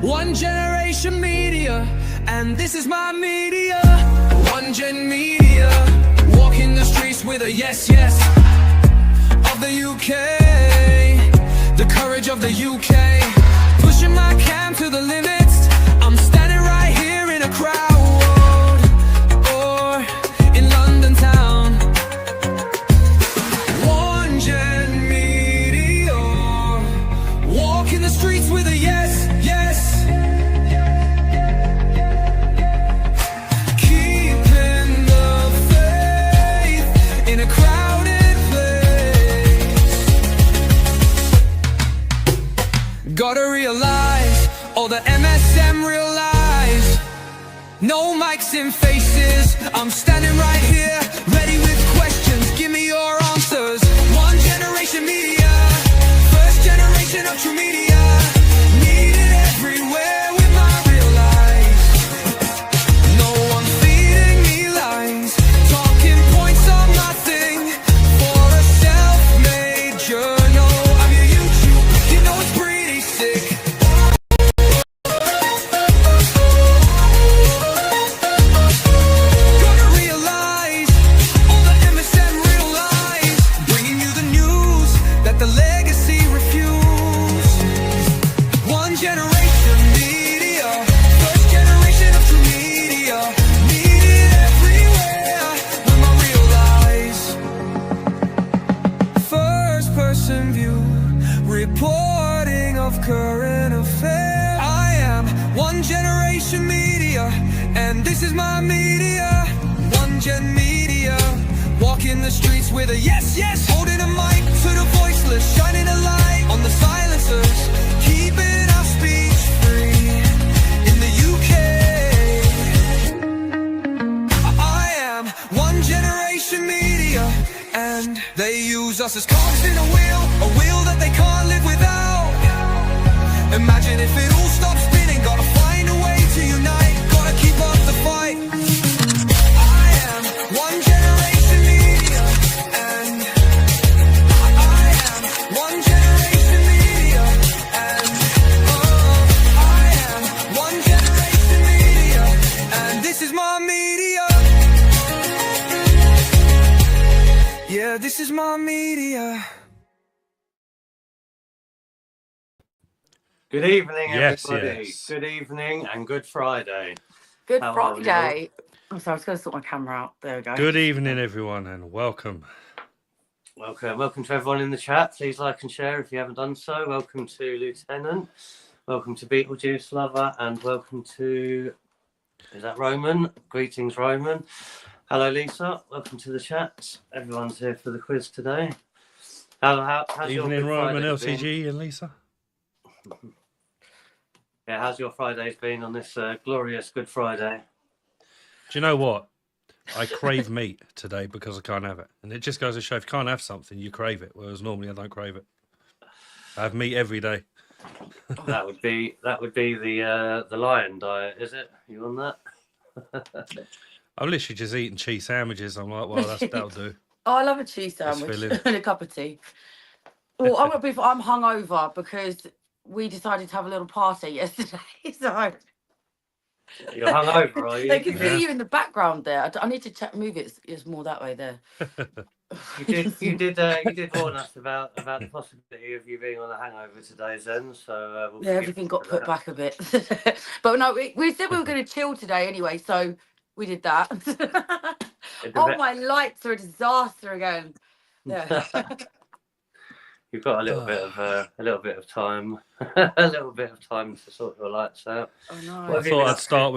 One generation media, and this is my media. One gen media, walking the streets with a yes, yes. Of the UK, the courage of the UK. Pushing my cam to the limits. I'm standing right here in a crowd, or in London town. One gen media, walking the streets with a yes, yes. Keeping the faith in a crowded place. Gotta realize, all the MSM realize, no mics in faces. I'm standing right here, ready with questions. Give me your answers. One generation media, first generation of true media. Needed everywhere with my real life. No one feeding me lies. Talking points are nothing for a self-made journal. I'm your YouTube, you know it's pretty sick. Gotta realize, all the MSN realize, bringing you the news that the legacy refuse. One generation media, first generation of true media. Needed everywhere with my real lies. First person view, reporting of current affairs. I am one generation media, and this is my media. One gen media, walking the streets with a yes, yes. Holding a mic to the voiceless, shining a light on the silencers, keeping our speech free in the UK. I am one generation media, and they use us as cogs in a wheel that they can't live without. Imagine if it all stopped spinning. Gotta find a way to unite, gotta keep up the fight. I am one generation media, and I am one generation media, and I am one generation media, and this is my media. Yeah, this is my media. Good evening, Yes, everybody. yes. Good evening and good Friday. Good How are you? Friday. I'm sorry, I was going to sort my camera out. There we go. Good evening, everyone, and welcome. Welcome to everyone in the chat. Please like and share if you haven't done so. Welcome to Lieutenant. Welcome to Beetlejuice Lover, and welcome to, is that Roman? Greetings, Roman. Hello, Lisa. Welcome to the chat. Everyone's here for the quiz today. How's your Evening, Good Roman, Friday been? LCG, and Lisa. Yeah, how's your Fridays been on this glorious Good Friday? Do you know what? I crave meat today because I can't have it. And it just goes to show, if you can't have something, you crave it, whereas normally I don't crave it. I have meat every day. That would be the lion diet, is it? You on that? I'm literally just eating cheese sandwiches. I'm like, well, that'll do. Oh, I love a cheese sandwich filling. and a cup of tea. Well, I'm hungover because we decided to have a little party yesterday. So You're hungover, are you? they can Yeah. see you in the background there. I need to move it. It's more that way there. You did warn us about the possibility of you being on a hangover today, Zen. So we'll Yeah, forgive everything you got for put that. back a bit. But no, we said we were going to chill today anyway, so we did that. Oh, my lights are a disaster again. Yeah. You've got a little bit of time, a little bit of time to sort your lights out. Oh, no. What I have you thought been I'd up start to?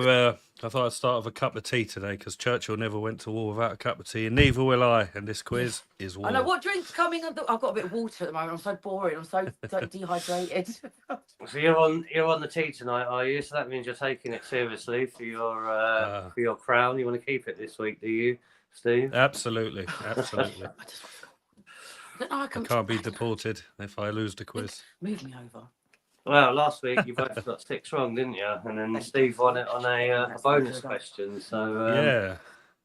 with a cup of tea today because Churchill never went to war without a cup of tea, and neither will I. And this quiz is war. I know what drink's coming. I've got a bit of water at the moment. I'm so boring. I'm so dehydrated. So you're on the tea tonight, are you? So that means you're taking it seriously for your crown. You want to keep it this week, do you, Steve? Absolutely. I don't know. I can't be deported if I lose the quiz. Move me over. Well, last week you both got 6 wrong, didn't you? And then Steve won it on a bonus question. So Yeah.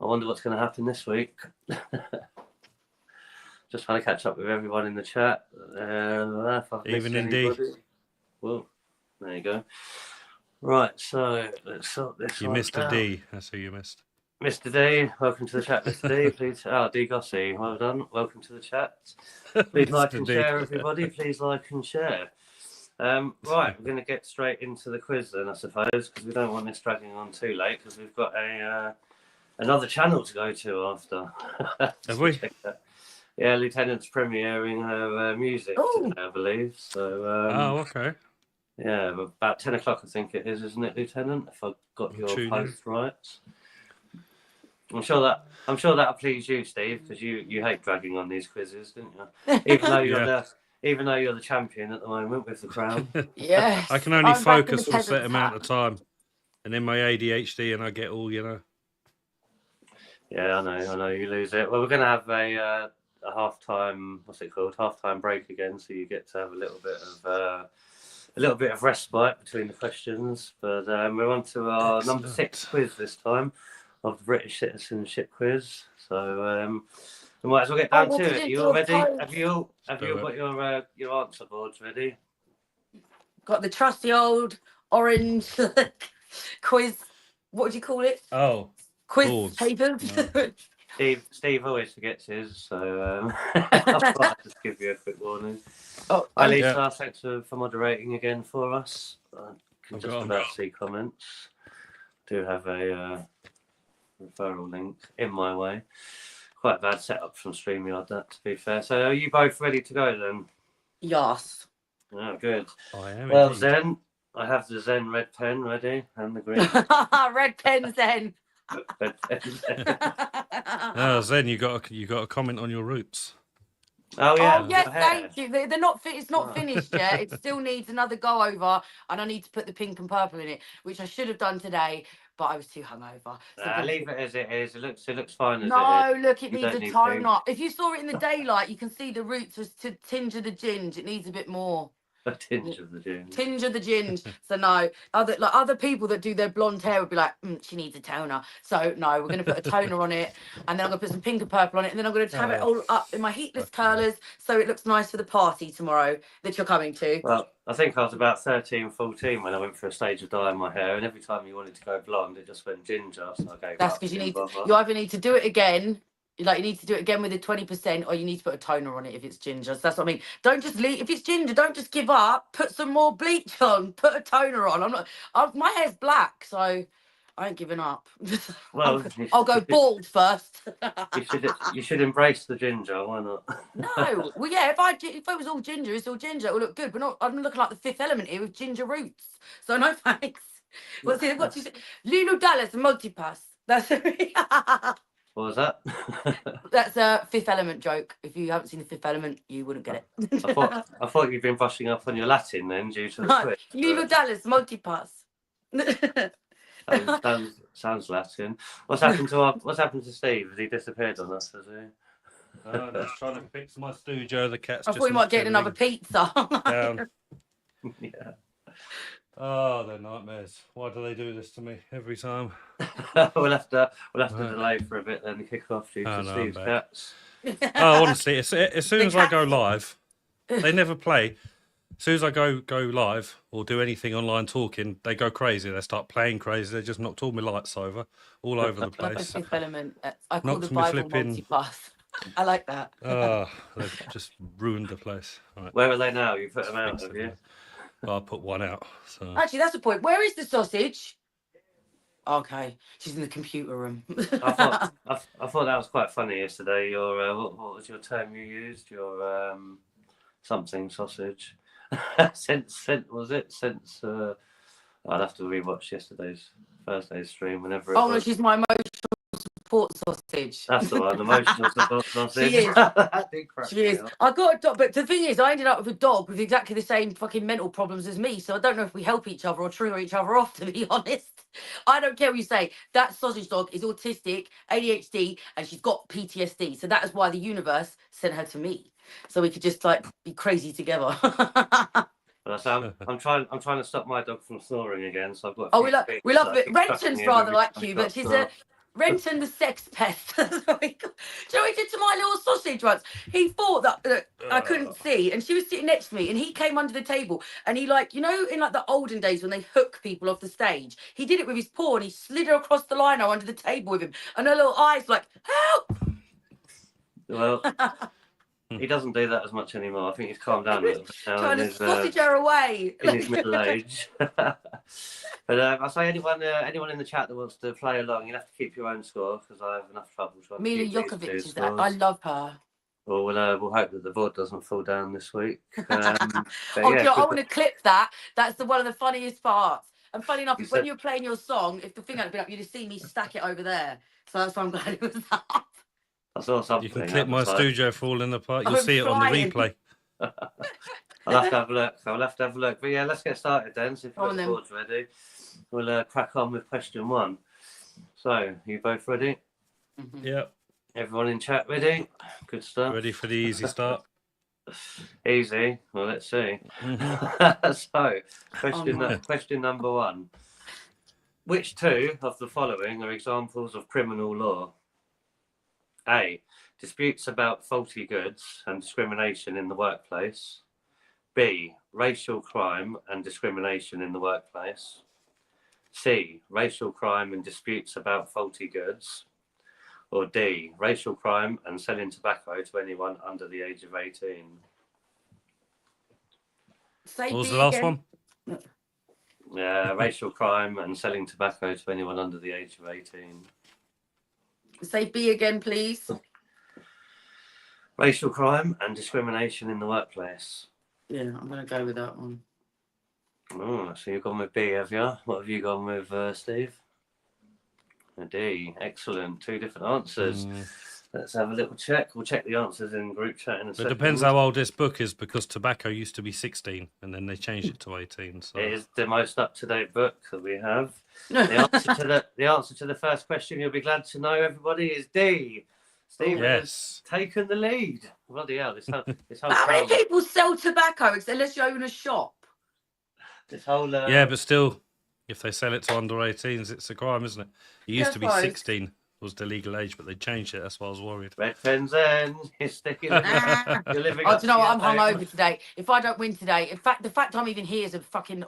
I wonder what's going to happen this week. Just trying to catch up with everyone in the chat. Evening, D. Well, there you go. Right, so let's sort this You one missed a out. D. That's who you missed. Mr. D, welcome to the chat, Mr. D. Please, D Gossie, well done. Welcome to the chat. Please like Mr. and D. share, everybody. Please like and share. Right, we're going to get straight into the quiz then, I suppose, because we don't want this dragging on too late, because we've got another channel to go to after. Have we? Yeah, Lieutenant's premiering her music Ooh. today, I believe. So, Oh, okay. yeah, about 10 o'clock, I think it is, isn't it, Lieutenant? If I got your post right. I'm sure that'll please you, Steve, because you hate dragging on these quizzes, didn't you? Even though you're the champion at the moment with the crown. Yes. I can only I'm back in the focus for a set peasant's amount hat. of time, and then my ADHD, and I get all, you know. Yeah, I know. You lose it. Well, we're going to have a half-time. What's it called? Half-time break again, so you get to have a little bit of respite between the questions. But we're on to our number 6 quiz this time, of the British citizenship quiz. So we might as well get down to it. You all ready? Have you all got your answer boards ready? Got the trusty old orange quiz. What would you call it? Oh, quiz boards. papers. No. Steve always forgets his, so I thought I'd just give you a quick warning. Oh, Hi, Lisa. Thanks for moderating again for us. I can just about see comments. Do have a referral link in my way. Quite a bad setup from StreamYard, that, to be fair. So are you both ready to go then? Yes. Oh, good. I am. Well, indeed. Zen, I have the Zen red pen ready and the green. Red pen Zen. Red pen Zen. Oh, Zen, you got a comment on your roots. Oh yeah. Oh yes, thank you. They're not it's not finished yet. It still needs another go over, and I need to put the pink and purple in it, which I should have done today, but I was too hungover. So leave it as it is. It looks fine as it is. No, look, it You needs don't a need tone pink. up. If you saw it in the daylight, you can see the roots was to tinge of the ginge. It needs a bit more. A tinge of the gin. Tinge of the ginge. So no, other people that do their blonde hair would be like, she needs a toner. So no, we're gonna put a toner on it, and then I'm gonna put some pink and purple on it, and then I'm gonna have it all up in my heatless curlers, so it looks nice for the party tomorrow that you're coming to. Well, I think I was about 13, 14 when I went for a stage of dyeing my hair, and every time you wanted to go blonde, it just went ginger. So I gave That's up. because you either need to do it again. Like you need to do it again with the 20%, or you need to put a toner on it if it's ginger. So that's what I mean. Don't just leave. If it's ginger, don't just give up. Put some more bleach on. Put a toner on. My hair's black, so I ain't giving up. Well, I'll go bald first. you should embrace the ginger. Why not? No, well, yeah. If it was all ginger, it's all ginger. It will look good, but not. I'm looking like the Fifth Element here with ginger roots. So no thanks. What's it? What you say? Lulu Dallas multipass. That's What was that? That's a Fifth Element joke. If you haven't seen the Fifth Element, you wouldn't get it. I thought you'd been brushing up on your Latin then, due to the quiz. Lulu Dallas multipass. Sounds Latin. What's happened to Steve? Has he disappeared on us? Has he? I'm just trying to fix my studio. The cat's I thought you might get another pizza. down. Yeah. Oh, they're nightmares. Why do they do this to me every time? we'll have to delay for a bit then to kick off due to Steve's cats. Oh, honestly, as soon as I go live, they never play. As soon as I go live or do anything online talking, they go crazy. They start playing crazy. They just knocked all my lights over the place. Fifth Element. I call Knocked the me Bible flipping- multipass. I like that. Oh, they've just ruined the place. Right. Where are they now? You put them out, have you? Well, I put one out. So. Actually, that's the point. Where is the sausage? Okay, she's in the computer room. I thought that was quite funny yesterday. Your what was your term you used? Your something sausage. Since was it? Since I'd have to rewatch Thursday's stream whenever. Oh no, she's my emotional support sausage. That's the one, emotional support sausage. She is. She is. Up. I got a dog, but the thing is, I ended up with a dog with exactly the same fucking mental problems as me. So I don't know if we help each other or trigger each other off, to be honest. I don't care what you say. That sausage dog is autistic, ADHD, and she's got PTSD. So that is why the universe sent her to me, so we could just like be crazy together. I'm trying to stop my dog from snoring again. So I've got. Oh, we love it. Renton's rather like you, but she's Renton the sex pest. Do you know what he did to my little sausage once? He thought that I couldn't see, and she was sitting next to me, and he came under the table, and he, like, you know, in like the olden days when they hook people off the stage, he did it with his paw, and he slid her across the lino under the table with him, and her little eyes like, help! Well, he doesn't do that as much anymore. I think he's calmed down a little bit now Trying to sausage her away. in his middle age. But I say anyone in the chat that wants to play along, you have to keep your own score because I have enough trouble trying to Mila keep these Jokovic two is that. scores. I love her. Well, we'll hope that the board doesn't fall down this week. Oh, Yeah, Joe, I want to clip that. That's one of the funniest parts. And funny enough, You when said- you were playing your song, if the thing hadn't been up, you'd have seen me stack it over there. So that's why I'm glad it was up. I saw something. You can clip my outside. studio falling apart. You'll I'm see it on the trying. replay. I'll have to have a look. I'll have to have a look. But yeah, let's get started then. So if Go on the then. board's ready, we'll crack on with question 1. So, you both ready? Yep. Everyone in chat ready? Good stuff. Ready for the easy start. Easy. Well, let's see. So, question number 1. Which 2 of the following are examples of criminal law? A. Disputes about faulty goods and discrimination in the workplace. B. Racial crime and discrimination in the workplace. C. Racial crime and disputes about faulty goods. Or D. Racial crime and selling tobacco to anyone under the age of 18. Say What was B the last again. one? Racial crime and selling tobacco to anyone under the age of 18. Say B again, please. Racial crime and discrimination in the workplace. Yeah, I'm going to go with that one. Oh, so you've gone with B, have you? What have you gone with, Steve? A D. Excellent. 2 different answers. Let's have a little check. We'll check the answers in group chat in a It second. depends how old this book is because tobacco used to be 16 and then they changed it to 18. So It is the most up-to-date book that we have. The answer to the first question, you'll be glad to know, everybody, is D. Steve yes. has taken the lead. Bloody hell, this whole How many town- people sell tobacco unless you own a shop? this whole Yeah, but still, if they sell it to under 18s, it's a crime, isn't it? It used to be Right. 16 was the legal age, but they changed it. That's why I was worried. Red pens in. You're sticking. You're living Oh, up do you know to what? I'm your name. hungover today. If I don't win today, in fact, the fact I'm even here is a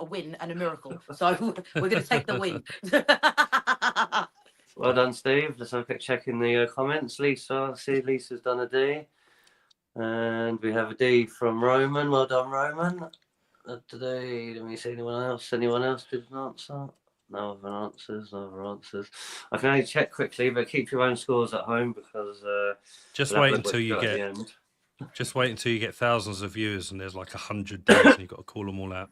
win and a miracle. So we're going to take the win. Well done, Steve. Let's have a quick check in the comments. Lisa, I see Lisa's done a D. And we have a D from Roman. Well done, Roman. Today, let me see anyone else. Anyone else did an answer? No other answers. No other answers. I can only check quickly, but keep your own scores at home because Just we'll have wait a look what until you've you got at the get. end. Just wait until you get thousands of views and there's like 100 days and you've got to call them all out.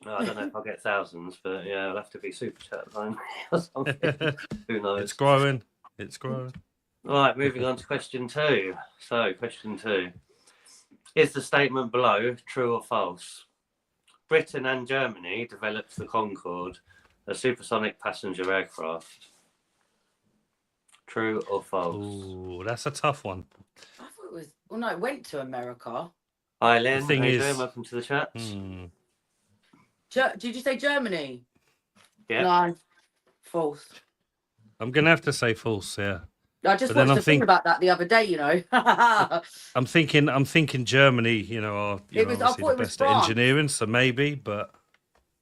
No, I don't know if I'll get thousands, but yeah, it'll have to be super chat time or something. Who knows? It's growing. It's growing. Right, moving on to question 2. So, question 2. Is the statement below true or false? Britain and Germany developed the Concorde, a supersonic passenger aircraft. True or false? Ooh, that's a tough one. I thought it was. Well, no, it went to America. Hi, Lynn. The thing How you is- doing? Welcome to the chat. Did you say Germany? Yeah. No, false. I'm going to have to say false, yeah. I just But then watched I'm a thing about that the other day. You know. I'm thinking Germany, you know, are It was- I obviously thought the it was best at France. engineering, so maybe, but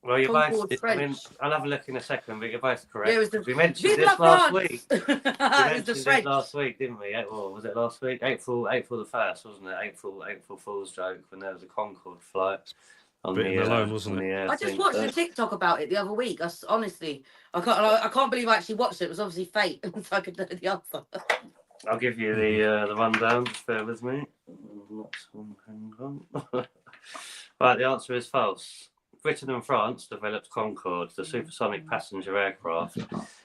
Well, you're Concorde both. French. I mean, I'll have a look in a second, but you're both correct. Yeah, it was the- we mentioned Vive this la last France! week. It We was the mentioned it French. last week, didn't we? Well, was it last week? April the 1st, wasn't it? April Fool's joke when there was a Concorde flight on Britain alone, wasn't it? it? I just watched a TikTok about it the other week. Honestly, I can't believe I actually watched it. It was obviously fate, so I could know the answer. I'll give you the rundown. Just bear with me. Hang on. Right, the answer is false. Britain and France developed Concorde, the supersonic passenger aircraft.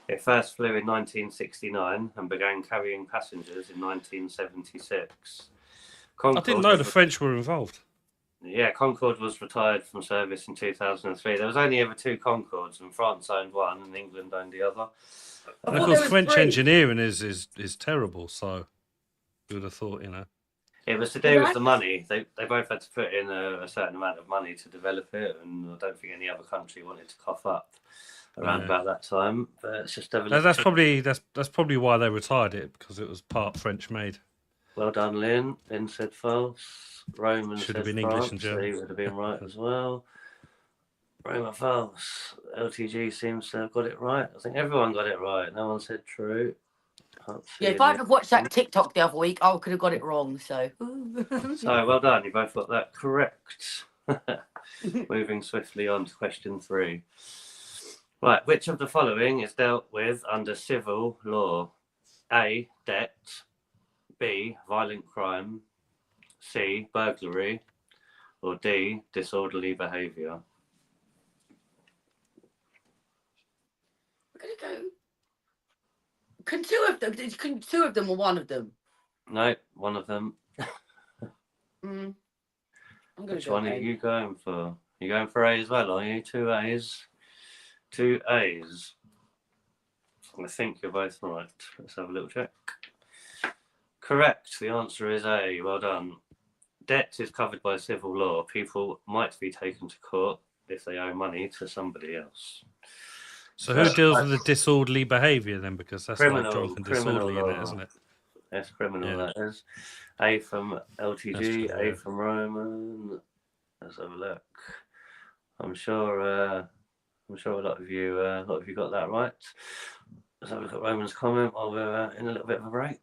It first flew in 1969 and began carrying passengers in 1976. I didn't know the French were involved. Yeah, Concorde was retired from service in 2003. There was only ever 2 Concordes, and France owned one, and England owned the other. And thought of there course, was French 3. engineering is terrible, so you would have thought, you know. It was to do with the money. They both had to put in a certain amount of money to develop it, and I don't think any other country wanted to cough up around Yeah. about that time. But let's just have a look. That's probably why they retired it, because it was part French made. Well done, Lynn. Lynn said false. Roman Should said have been France. English and So German. he would have been right as well. Roman false. LTG seems to have got it right. I think everyone got it right. No one said true. Can't see Yeah, if I'd any- have watched that TikTok the other week, I could have got it wrong. So, So well done. You both got that correct. Moving swiftly on to question 3. Right, which of the following is dealt with under civil law? A. Debt. B. Violent crime. C. Burglary. Or D. Disorderly behaviour. we're gonna go. Can two of them or one of them? No, one of them. I'm gonna Which go one A. are you going for? You going for A as well, are you? 2 A's? 2 A's. I think you're both right. Let's have a little check. Correct. The answer is A. Well done. Debt is covered by civil law. People might be taken to court if they owe money to somebody else. So who deals with the disorderly behaviour then? Because that's like drunk and disorderly in law. it, isn't it? Yes, criminal, Yeah. that is. A from LTG, That's true, A yeah. from Roman. Let's have a look. I'm sure a lot of you got that right. Let's have a look at Roman's comment while we're in a little bit of a break.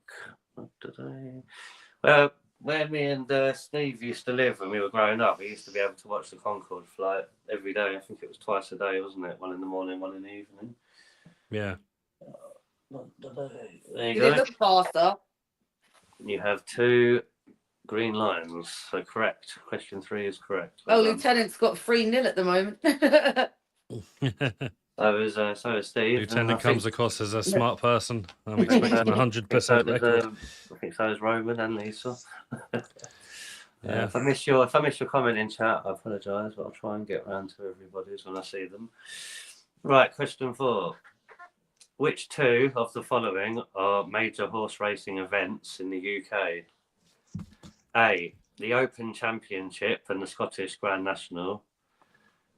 Well, where me and Steve used to live when we were growing up, we used to be able to watch the Concorde flight every day. I think it was twice a day, wasn't it? 1 in the morning, 1 in the evening. Yeah. There you Did go. it look faster? You have 2 green lines, so correct. Question 3 is correct. Oh, Well done. Lieutenant's got 3-0 at the moment. So is Steve. Lieutenant comes across as a smart person. I'm think, expecting 100% record. I think so is Roman and Lisa. Yeah. If I miss your comment in chat, I apologise, but I'll try and get round to everybody's when I see them. Right, question 4. Which 2 of the following are major horse racing events in the UK? A. The Open Championship and the Scottish Grand National.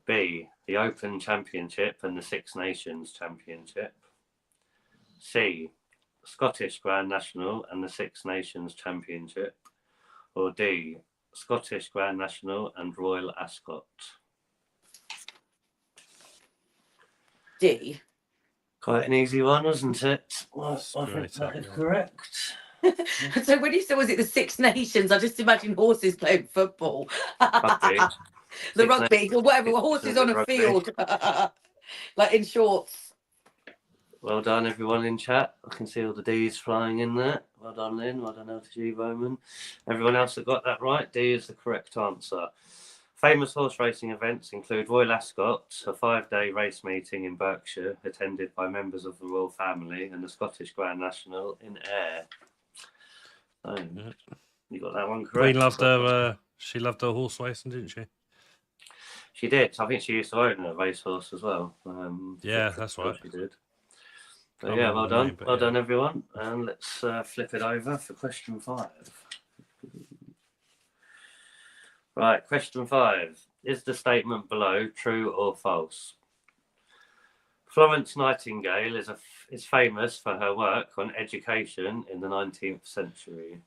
B. The Open Championship and the Six Nations Championship. C. Scottish Grand National and the Six Nations Championship. Or D. Scottish Grand National and Royal Ascot. D. Quite an easy one, wasn't it? Well, I think Straight that up, is yeah. correct. So when you said, was it the Six Nations? I just imagine horses playing football. Rugby. The Six rugby, or whatever, Nations horses on a rugby. field. Like in shorts. Well done, everyone in chat. I can see all the D's flying in there. Well done, Lynn. Well done, LTG Roman. Everyone else that got that right, D is the correct answer. Famous horse racing events include Royal Ascot, a 5-day race meeting in Berkshire, attended by members of the royal family, and the Scottish Grand National in Ayr. So, you got that one correct. Queen loved her. She loved her horse racing, didn't she? She did. I think she used to own a racehorse as well. Yeah, that's right. She did. But Can't yeah, remember well the done. name, but Well yeah. done, everyone. And let's flip it over for question 5. Right, question 5. Is the statement below true or false? Florence Nightingale is famous for her work on education in the 19th century.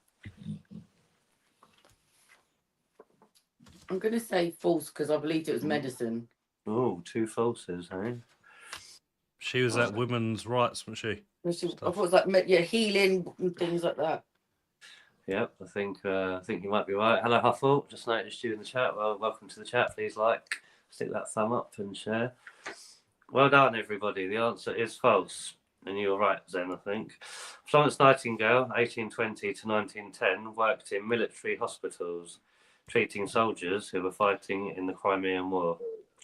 I'm going to say false because I believed it was medicine. Oh, 2 falses, eh? She was at women's rights, wasn't she? I thought it was like healing and things like that. Yep, I think you might be right. Hello, Huffle. Just noticed you in the chat. Well, welcome to the chat. Please stick that thumb up and share. Well done, everybody. The answer is false. And you were right, Zen, I think. Florence Nightingale, 1820 to 1910, worked in military hospitals, treating soldiers who were fighting in the Crimean War.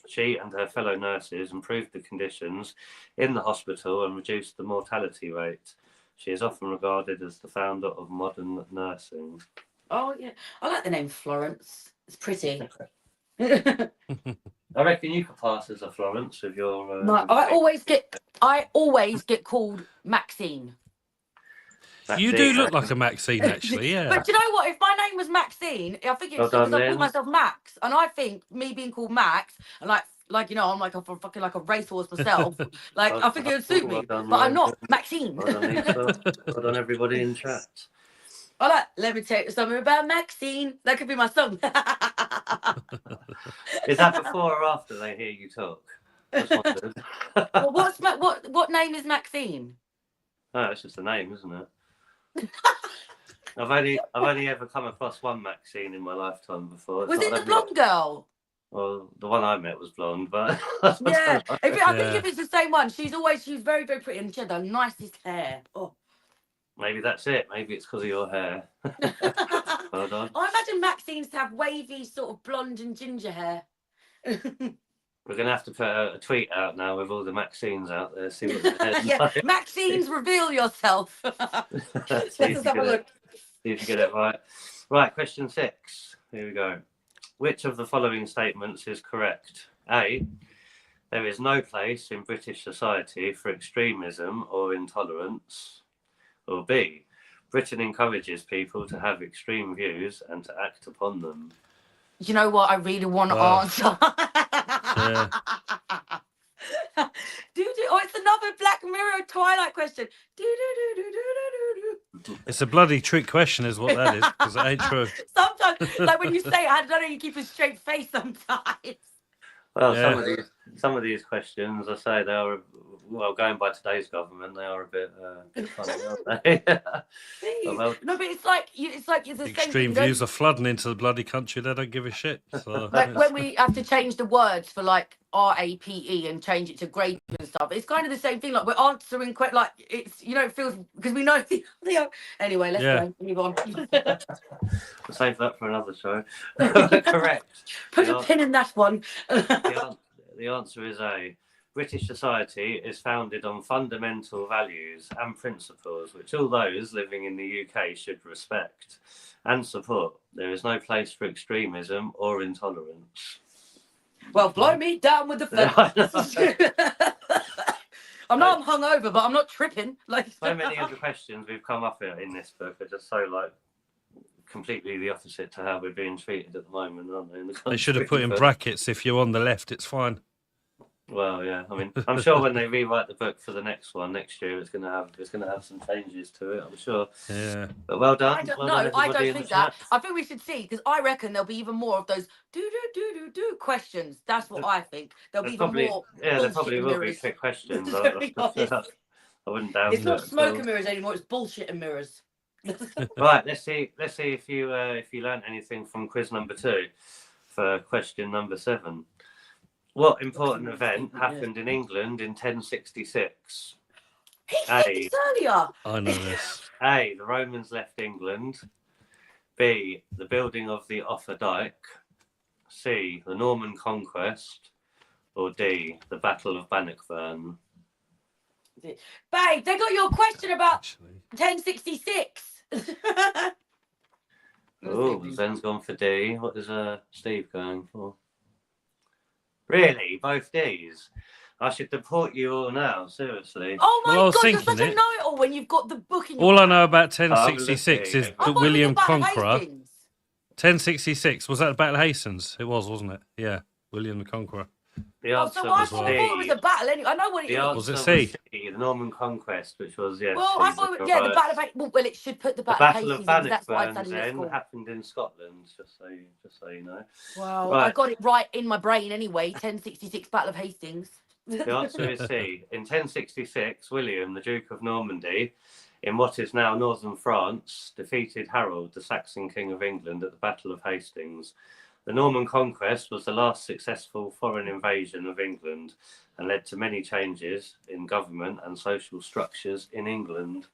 She and her fellow nurses improved the conditions in the hospital and reduced the mortality rate. She is often regarded as the founder of modern nursing. Oh, yeah. I like the name Florence. It's pretty. I reckon you could pass as a Florence with your... No, I always get called Maxine. You do look like a Maxine, actually, yeah. But do you know what? If my name was Maxine, I think it's Well because done, I call Lynn. myself Max. And I think me being called Max and like Like, you know, I'm like a fucking like a racehorse myself. Like, I think it would suit me, Well done, but I'm Rome. not. Maxine. Well done, Lisa. Well done, everybody in chat. All right, let me tell you something about Maxine. That could be my song. Is that before or after they hear you talk? Just wondered. Well, what name is Maxine? Oh, it's just a name, isn't it? I've only ever come across one Maxine in my lifetime before. Was so it I the don't think- blonde girl? Well, the one I met was blonde, but Yeah. I think Yeah. if it's the same one, she's very, very pretty and she had the nicest hair. Oh. maybe that's it. Maybe it's because of your hair. Well done. I imagine Maxine's to have wavy, sort of blonde and ginger hair. We're gonna have to put a tweet out now with all the Maxines out there. See what the head's Yeah, like. Maxine's reveal yourself. Let's Let's have a look. See if you get it right. Right, question 6. Here we go. Which of the following statements is correct? A. There is no place in British society for extremism or intolerance. Or B. Britain encourages people to have extreme views and to act upon them. You know what? I really want to Wow. answer. Yeah. Oh, it's another Black Mirror Twilight question. Do, do, do, do, do, do, do. It's a bloody trick question, is what that is, because it ain't true. Sometimes, like when you say it, I don't know, you keep a straight face sometimes. Well, Yeah. some of these questions, I say they are, well, going by today's government, they are a bit funny, aren't they? Well, No, but it's like it's the same Extreme thing. views are flooding into the bloody country. They don't give a shit. So, Like when we have to change the words for like RAPE and change it to grape and stuff, it's kind of the same thing. Like we're answering like it's, you know, it feels because we know the anyway. Let's Yeah. go, move on. we'll save that for another show. Correct. Put The a pin in that one. The answer is A. British society is founded on fundamental values and principles which all those living in the UK should respect and support. There is no place for extremism or intolerance. Well, blow me down with the feathers. I know I'm hungover, but I'm not tripping. Like So many of the questions we've come up in this book are just so like completely the opposite to how we're being treated at the moment, aren't they? In the they should have put in country? brackets, if you're on the left, it's fine. Well, yeah. I mean, I'm sure when they rewrite the book for the next one next year, it's gonna have some changes to it. I'm sure. Yeah. But well done. I don't well know. done, I everybody don't in the think that. chat. I think we should see because I reckon there'll be even more of those do questions. That's what I think. There'll be even more. There bullshit probably will be mirrors. trick questions. To be honest. I wouldn't doubt It's not it. smoke and mirrors anymore. It's bullshit and mirrors. Right, let's see if you learned anything from quiz number 2 for question number 7. What important event happened in England in 1066? He said this earlier. I know this. A. The Romans left England. B. The building of the Offa Dyke. C. The Norman Conquest. Or D. The Battle of Bannockburn. Babe, they got your question about Actually. 1066. Oh, Zen's gone for D. What is Steve going for? Really? Both Ds? I should deport you all now, seriously. Oh my Well, I was god, you're thinking such a it. know-it-all when you've got the book in your All I hand. know about Oh, 1066 is I I that thought it was William the Battle of Conqueror. Hastings. 1066, was that the Battle of Hastings? It was, wasn't it? Yeah, William the Conqueror. The Oh, answer so I was thought it was D. a battle anyway. I know what it The is. answer Was it was C? C, the Norman Conquest, which was, yes. Well, I Jesus, thought, you're yeah, the right. Battle of Hastings. Well, it should put the The Battle of Battle of Hastings in, 'cause that's what I Bannockburn studied at then school. happened in Scotland, just so you know. Well, Right. I got it right in my brain anyway. 1066 Battle of Hastings. The answer is C. In 1066, William, the Duke of Normandy, in what is now northern France, defeated Harold, the Saxon King of England, at the Battle of Hastings. The Norman Conquest was the last successful foreign invasion of England and led to many changes in government and social structures in England.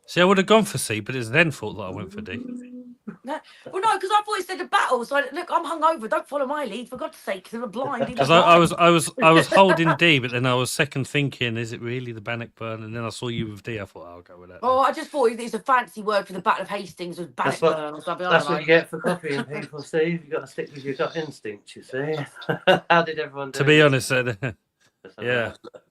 See, I would have gone for C, but it's then thought that I went for D. No, well, no, because I thought it said a battle. So look, I'm hungover. Don't follow my lead, for God's sake. Because I'm blind. Because I was holding D, but then I was second thinking, is it really the Bannockburn? And then I saw you with D. I thought, I'll go with that. Oh, I just thought it's a fancy word for the Battle of Hastings was That's what- Bannockburn or something. I That's don't what know. you get for copying people, Steve. You've got to stick with your gut instinct, you see. How did everyone do? To be this? honest, Let's have a yeah. look.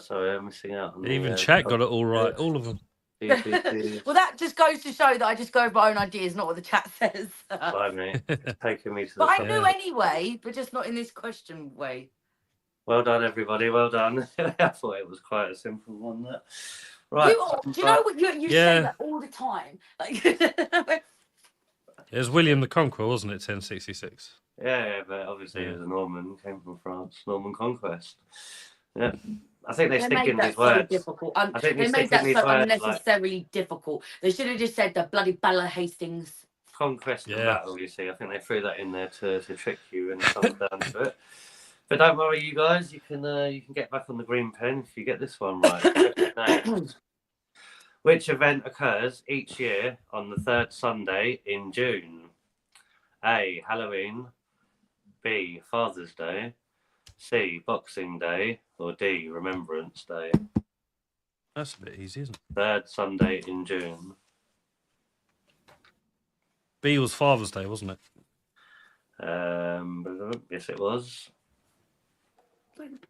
Sorry, I'm missing out. On even the, chat got it all right. All of them. PPT. Well, that just goes to show that I just go with my own ideas, not what the chat says. Blimey, taking me to the But I top. knew anyway, but just not in this question way. Well done, everybody. Well done. I thought it was quite a simple one. That. Right. Do you know what you say that all the time? Like, It was William the Conqueror, wasn't it? 1066. yeah, but obviously he was a Norman, came from France, Norman conquest. Yeah. I think they stick made in that these so words. difficult. I think they made stick in that these so words, unnecessarily difficult. They should have just said the bloody Bella Hastings. Conquest and battle, you see. I think they threw that in there to trick you and come down to it. But don't worry, you guys. You can get back on the green pen if you get this one right. Which event occurs each year on the third Sunday in June? A. Halloween. B. Father's Day. C. Boxing Day. Or D. Remembrance Day. That's a bit easy, isn't it? Third Sunday in June. B was Father's Day, wasn't it? Yes, it was.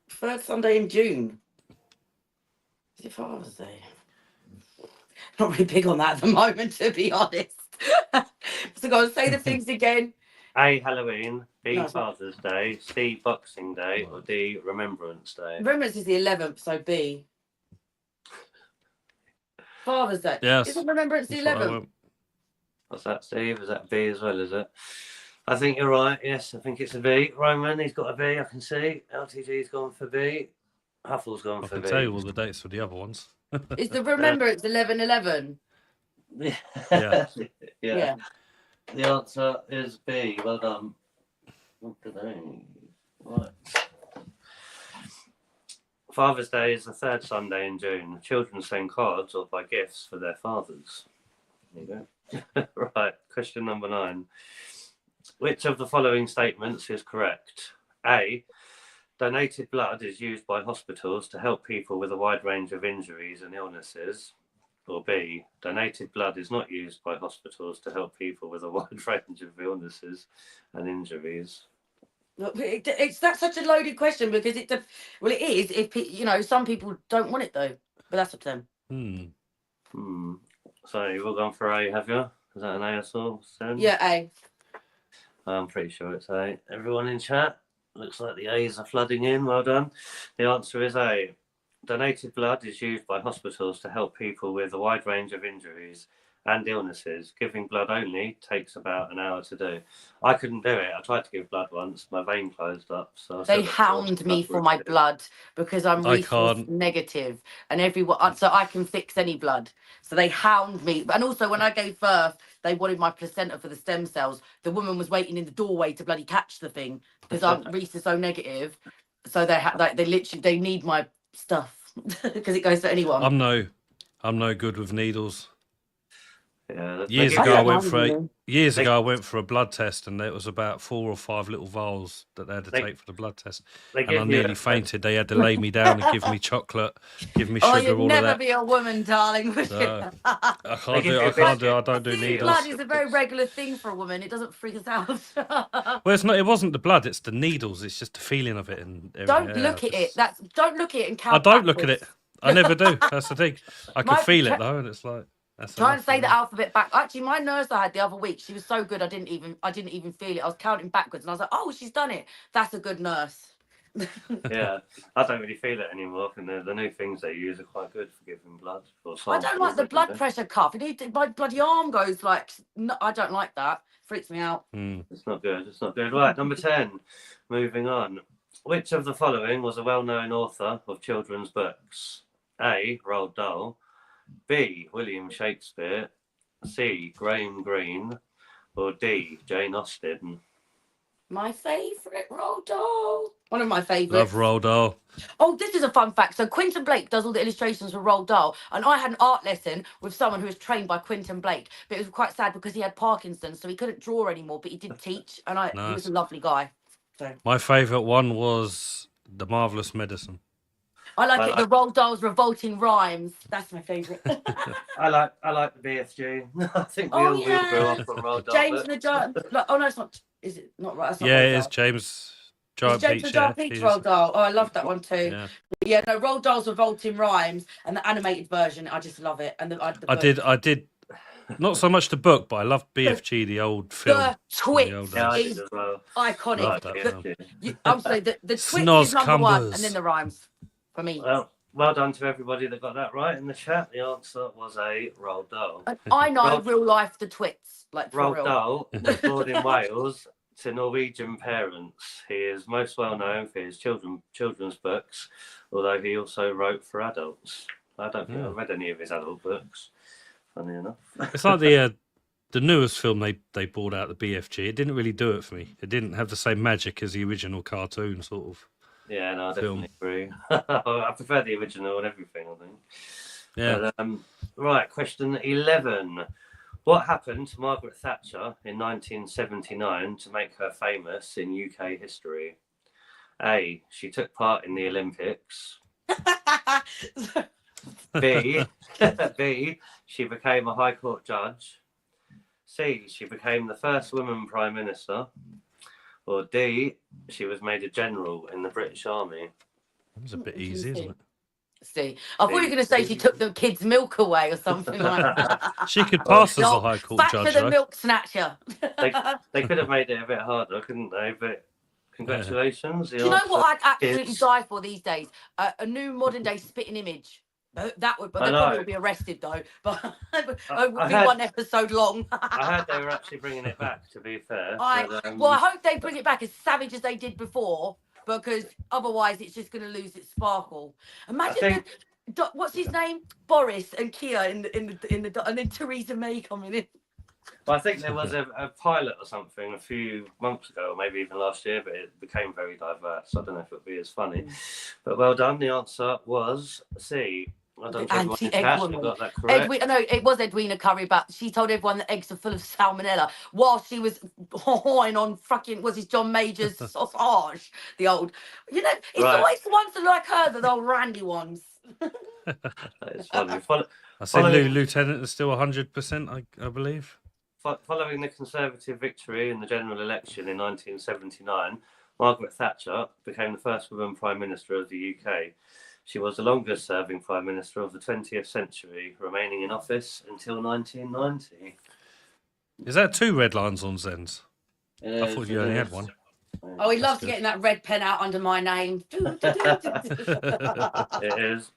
Third Sunday in June. Is it Father's Day? Not really big on that at the moment, to be honest. So go on, say the things again. A. Halloween. B. No, it's not. Father's Day. C. Boxing Day. Or D. Remembrance Day. Remembrance is the 11th, so B. Father's Day. Yes. Isn't Remembrance the That's what I 11th? went. What's that, Steve? Is that B as well, is it? I think you're right. Yes, I think it's a B. Roman, he's got a B, I can see. LTG's gone for B. Huffle's gone I for can B. tell you all the dates for the other ones. Is the Remembrance 11/11? Yeah. Yeah. The answer is B. Well done. Right. Father's Day is the third Sunday in June. Children send cards or buy gifts for their fathers. There you go. Right, question number 9. Which of the following statements is correct? A. Donated blood is used by hospitals to help people with a wide range of injuries and illnesses. Or B. Donated blood is not used by hospitals to help people with a wide range of illnesses and injuries. That's such a loaded question because it is if some people don't want it though, but that's up to them. So you've all gone for A, have you? Is that an A at all? Sen? Yeah, A. I'm pretty sure it's A. Everyone in chat? Looks like the A's are flooding in. Well done. The answer is A. Donated blood is used by hospitals to help people with a wide range of injuries and illnesses. Giving blood only takes about an hour to do. I couldn't do it. I tried to give blood once. My vein closed up. So They hound me for my blood because I'm resource negative, and everyone, so I can fix any blood. So they hound me. And also, when I gave birth, they wanted my placenta for the stem cells. The woman was waiting in the doorway to bloody catch the thing because I'm rhesus so negative. So they need my stuff because it goes to anyone. I'm no good with needles. Yeah, years ago, I went for a blood test, and it was about 4 or 5 little vials that they had to take for the blood test, and I nearly fainted. They had to lay me down and give me chocolate, give me sugar, all of that. You'd never be a woman, darling. So, I can't do. I don't do needles. Blood is a very regular thing for a woman. It doesn't freak us out. Well, it's not. It wasn't the blood. It's the needles. It's just the feeling of it. And don't look at it. Don't look at it and count. I don't look at it. I never do. That's the thing. I can feel it though, and it's like. Try and say the alphabet back. Actually, my nurse I had the other week, she was so good. I didn't even feel it. I was counting backwards, and I was like, "Oh, she's done it. That's a good nurse." Yeah, I don't really feel it anymore. And the new things they use are quite good for giving blood. I don't like the blood pressure cuff. My bloody arm goes like. No, I don't like that. Freaks me out. It's not good. It's not good. Right, number 10. Moving on. Which of the following was a well-known author of children's books? A. Roald Dahl. B. William Shakespeare. C. Graham Greene. Or D. Jane Austen. My favourite Roald Dahl. One of my favourites. Love Roald Dahl. Oh, this is a fun fact. So Quentin Blake does all the illustrations for Roald Dahl, and I had an art lesson with someone who was trained by Quentin Blake, but it was quite sad because he had Parkinson's, so he couldn't draw anymore, but he did teach, and he was a lovely guy. So my favourite one was The Marvellous Medicine. I like the Roald Dahl's revolting rhymes. That's my favourite. I like the BFG. I think we all grew up on Roald Dahl. James the Giant. Oh no, it's not. Is it not right? It's not yeah, Roald it is Dahl. James Giant James Peach. the Giant Peach Roald Dahl. Oh, I love that one too. Yeah. Yeah, no, Roald Dahl's Revolting Rhymes and the animated version, I just love it. And the I did. Not so much the book, but I love BFG, the old film. The Twits Yeah, I days. did as well. iconic. Right, that yeah. I'm sorry, the Twits Snoz is number one, Cumbers. and then the rhymes for me. Well done to everybody that got that right in the chat. The answer was a Roald Dahl. And I know real life the Twits, like for Roald real. Dahl was born in Wales to Norwegian parents. He is most well known for his children's books, although he also wrote for adults. I don't think I've read any of his adult books, funny enough. It's like the newest film they brought out, the BFG. It didn't really do it for me. It didn't have the same magic as the original cartoon sort of. Yeah, no, I film. definitely agree. I prefer the original and everything, I think. Yeah. But, right, question 11. What happened to Margaret Thatcher in 1979 to make her famous in UK history? A. She took part in the Olympics. B. She became a High Court judge. C. She became the first woman Prime Minister. Or D. She was made a general in the British Army. That was a bit easy, isn't it? See, I thought you were going to say she took the kids' milk away or something like that. She could pass as a High Court Back judge, to the though. milk snatcher. They could have made it a bit harder, couldn't they? But congratulations. Do you know what I'd absolutely die for these days? A new modern day spitting image. That would, but they probably would be arrested though. But it would be one episode long. I heard they were actually bringing it back. To be fair, well, I hope they bring it back as savage as they did before, because otherwise it's just going to lose its sparkle. Imagine what's his name, Boris and Kia in the and then Theresa May coming in. Well, I think there was a pilot or something a few months ago, or maybe even last year, but it became very diverse. I don't know if it'll be as funny. But well done. The answer was C. Well done to everyone in chat. You got that correct. No, it was Edwina Curry, but she told everyone that eggs are full of salmonella while she was hawing on fucking, was it John Major's sausage? The old, it's always the ones that like her, the old randy ones. That is funny. I say Lieutenant is still 100%, I believe. Following the Conservative victory in the general election in 1979, Margaret Thatcher became the first woman Prime Minister of the UK. She was the longest serving Prime Minister of the 20th century, remaining in office until 1990. Is that 2 red lines on Zen's? I thought you only had 1. Oh, he loves getting that red pen out under my name. It is.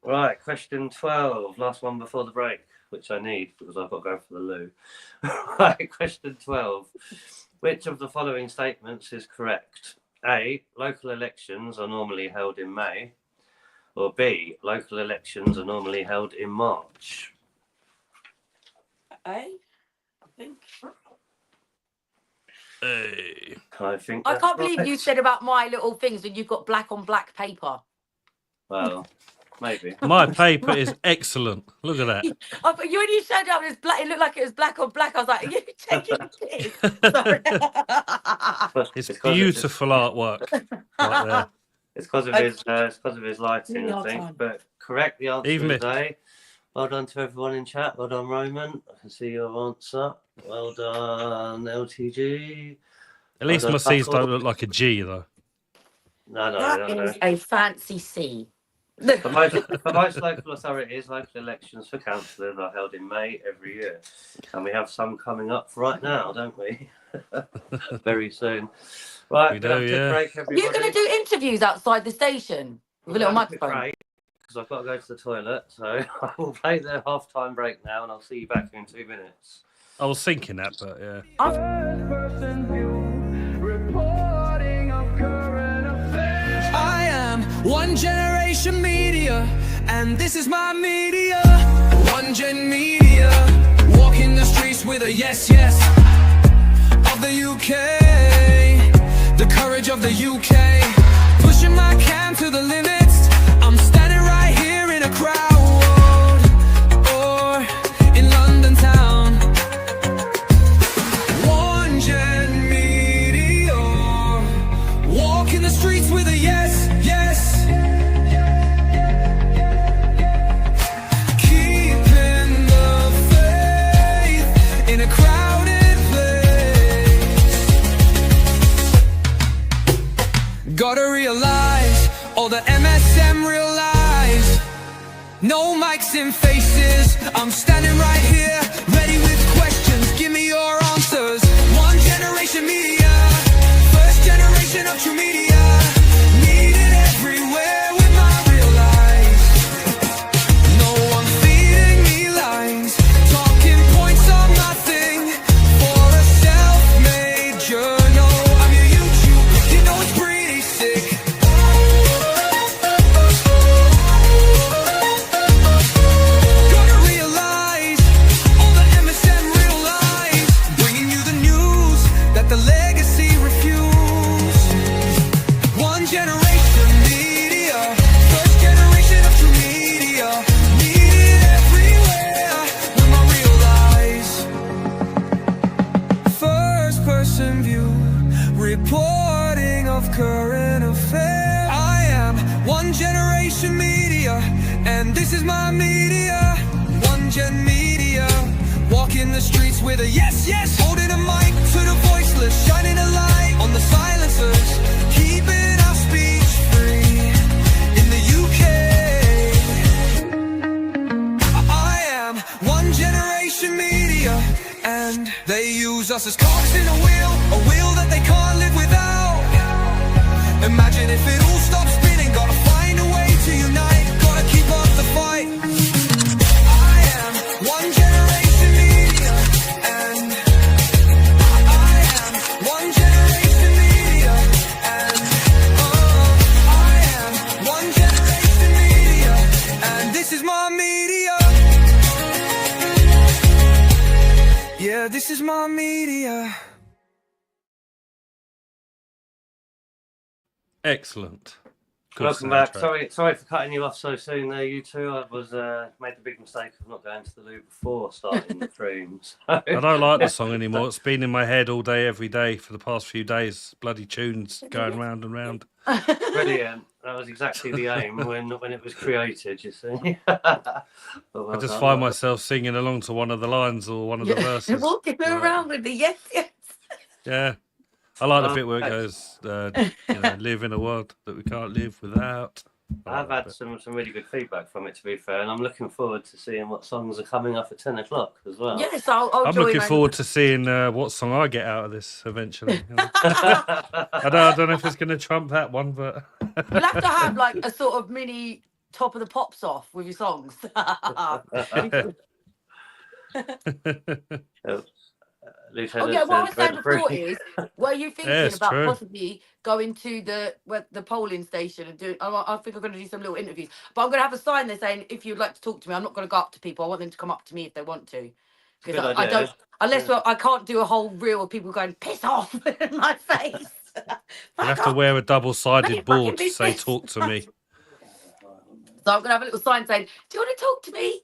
Right, question 12. Last one before the break, which I need because I've got to go for the loo. Right, question 12. Which of the following statements is correct? A. Local elections are normally held in May. Or B. Local elections are normally held in March. A, I think. I think I can't believe you said about my little things when you've got black on black paper. Well, maybe. My paper is excellent. Look at that. When you showed up, it looked like it was black on black. I was like, are you taking a piss? Sorry. It's beautiful artwork. Right there. It's because of his lighting, I think. But correct, the answer is A. Well done to everyone in chat. Well done, Roman. I can see your answer. Well done, LTG. At least my C's don't look like a G, though. No. That is a fancy C. For most local authorities, local elections for councillors are held in May every year. And we have some coming up right now, don't we? Very soon. Right, we do, yeah. Break, everybody. You're going to do interviews outside the station with a little microphone? Because I've got to go to the toilet, so I will play the half-time break now, and I'll see you back in 2 minutes. I was thinking that, but yeah. I am One Generation Media, and this is my media. One Gen Media, walking the streets with a yes of the UK, the courage of the UK, pushing my cam to the limits. I'm standing right here in a crowd, or in London town. One Gen Media, walking the streets with a yes. Keeping the faith in a crowded place. Gotta realize all the MSM real lies. No mics in faces, I'm standing right here, ready with questions, give me your answers. One generation media, first generation of true media, needed everywhere with my real life. No one feeding me lines, talking points are nothing for a self-made journal. I'm your YouTube, you know it's pretty sick. Gonna realize all the MSM real lies, bringing you the news that the legacy refused. One generation media, first generation of true media, needed everywhere with my real lies. First person view, reporting of current affairs. I am one generation media, and this is my media. One gen media, walking the streets with a yes, yes, holding a mic to the voiceless, shining a light on the silencers, keeping our speech free in the UK. I am one generation media, and they use us as cogs in a wheel that they can't live without. Imagine if it all stopped spinning, gotta find a way to unite, gotta keep up the fight. I am one generation media, and I am one generation media, and I am one generation media, and this is my media. Yeah, this is my media. Excellent. Good Welcome back. soundtrack. Sorry for cutting you off so soon there, you two. I was made the big mistake of not going to the loo before starting the stream. So. I don't like the song anymore. It's been in my head all day, every day for the past few days. Bloody tunes going round and round. Brilliant. That was exactly the aim when it was created, you see. But well I just done. find myself singing along to one of the lines or one of the verses. Walking around with the yes, yes. Yeah. I like the Oh, bit where it thanks. goes, live in a world that we can't live without. I've had some really good feedback from it, to be fair, and I'm looking forward to seeing what songs are coming up at 10 o'clock as well. Yes, I'll I'm join. looking forward to seeing what song I get out of this eventually. I don't know if it's going to trump that one, but You'll have to have like a sort of mini top of the pops off with your songs. Lieutenant Yeah, what I was says, saying before rent-free. is, were you thinking it's about true. possibly going to the polling station and doing? I think I'm going to do some little interviews, but I'm going to have a sign there saying, if you'd like to talk to me, I'm not going to go up to people. I want them to come up to me if they want to, because Good I idea. don't. Unless I can't do a whole reel of people going piss off in my face. you have to wear a double-sided Make it board fucking to say business. "Talk to me." So I'm going to have a little sign saying, "Do you want to talk to me?"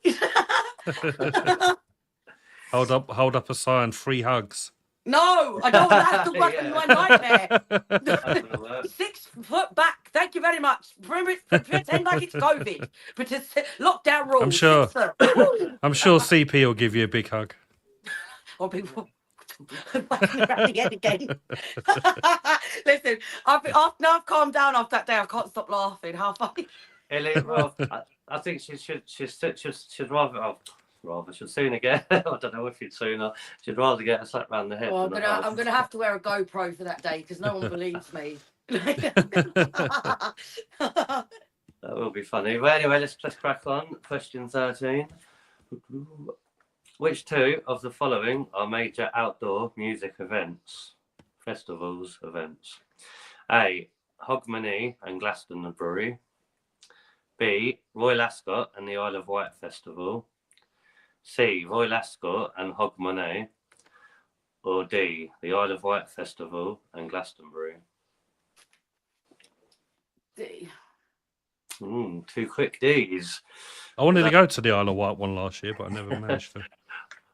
Hold up a sign, free hugs. No, I don't want that to work in my nightmare. That's gonna work. 6 foot back. Thank you very much. Pretend like it's COVID, but it's lockdown rules. I'm sure. Yes, sir. I'm sure CP will give you a big hug. Or people whacking around the head again. Listen, now I've calmed down after that day. I can't stop laughing. How funny. Ellie, well, I think she'd rather. Should sooner get. I don't know if you'd sooner. She'd rather get a slap round the head. Well, than I'm gonna have to wear a GoPro for that day because no one believes me. That will be funny. But anyway, let's crack on. Question 13. Which two of the following are major outdoor music events? Festivals, events. A. Hogmanay and Glastonbury. B. Royal Ascot and the Isle of Wight Festival. C. Royal Ascot and Hogmanay. Or D. The Isle of Wight Festival and Glastonbury. D. Two quick D's. I wanted to go to the Isle of Wight one last year, but I never managed to.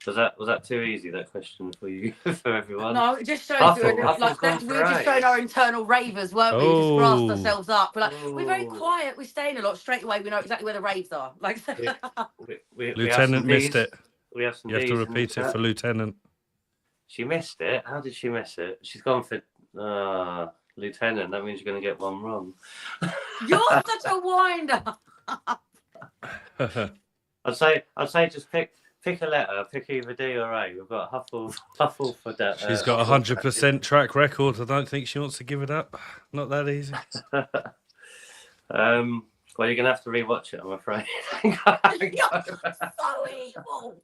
Was that too easy, that question for you, for everyone? No, it just shows I we were thought like gone we for were just eight. showing our internal ravers, weren't we? We just grassed Oh. ourselves up. We're like, we're very Oh. quiet. We're staying a lot. Straight away, we know exactly where the raves are. Like, Yeah. We have Lieutenant some missed Ds. it. We have some You have Ds to in repeat the it chat. for Lieutenant. She missed it. How did she miss it? She's gone for Lieutenant. That means you're going to get one wrong. You're such a winder. I'd say just pick a letter, pick either D or A. We've got Huffle for that. She's got 100% track record. I don't think she wants to give it up. Not that easy. Well, you're gonna have to rewatch it, I'm afraid. You're so evil.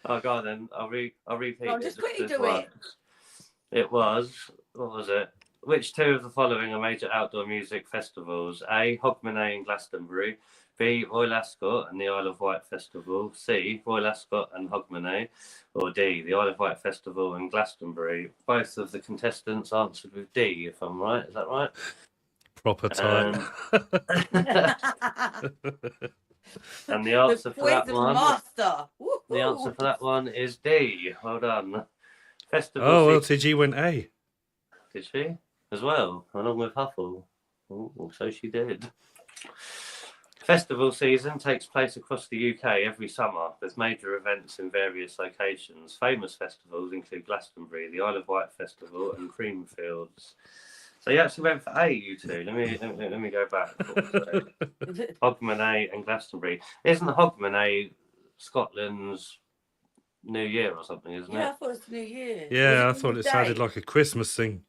Oh god, then I'll repeat. No, it just quickly as do well. it. It was, what was it? Which two of the following are major outdoor music festivals? A. Hogmanay in Glastonbury. B. Royal Ascot and the Isle of Wight Festival. C. Royal Ascot and Hogmanay. Or D. The Isle of Wight Festival and Glastonbury. Both of the contestants answered with D, if I'm right. Is that right? Proper time. And the answer for that one. Master. The answer for that one is D. Well done. Festival. Oh, well, TG went A. Did she? As well, along with Huffle. Oh, so she did. Festival season takes place across the UK every summer with major events in various locations. Famous festivals include Glastonbury, the Isle of Wight Festival, and Creamfields. So you actually went for A, you two. Let me go back. Hogmanay and Glastonbury. Isn't Hogmanay Scotland's New Year or something? Isn't it? Yeah, I thought it was New Year. Yeah, I thought it sounded like a Christmas thing.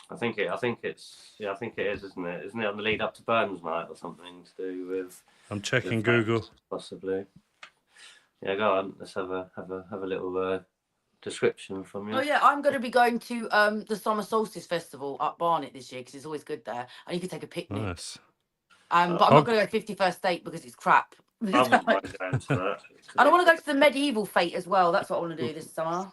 I think it is, isn't it? Isn't it on the lead up to Burns Night or something to do with? I'm checking Google. Possibly. Yeah, go on. Let's have a little description from you. Oh yeah, I'm going to be going to the Summer Solstice Festival up Barnet this year because it's always good there, and you can take a picnic. Nice. But I'm not going to go 51st Date because it's crap. I wouldn't mind going to that. And I want to go to the Medieval Fete as well. That's what I want to do this summer.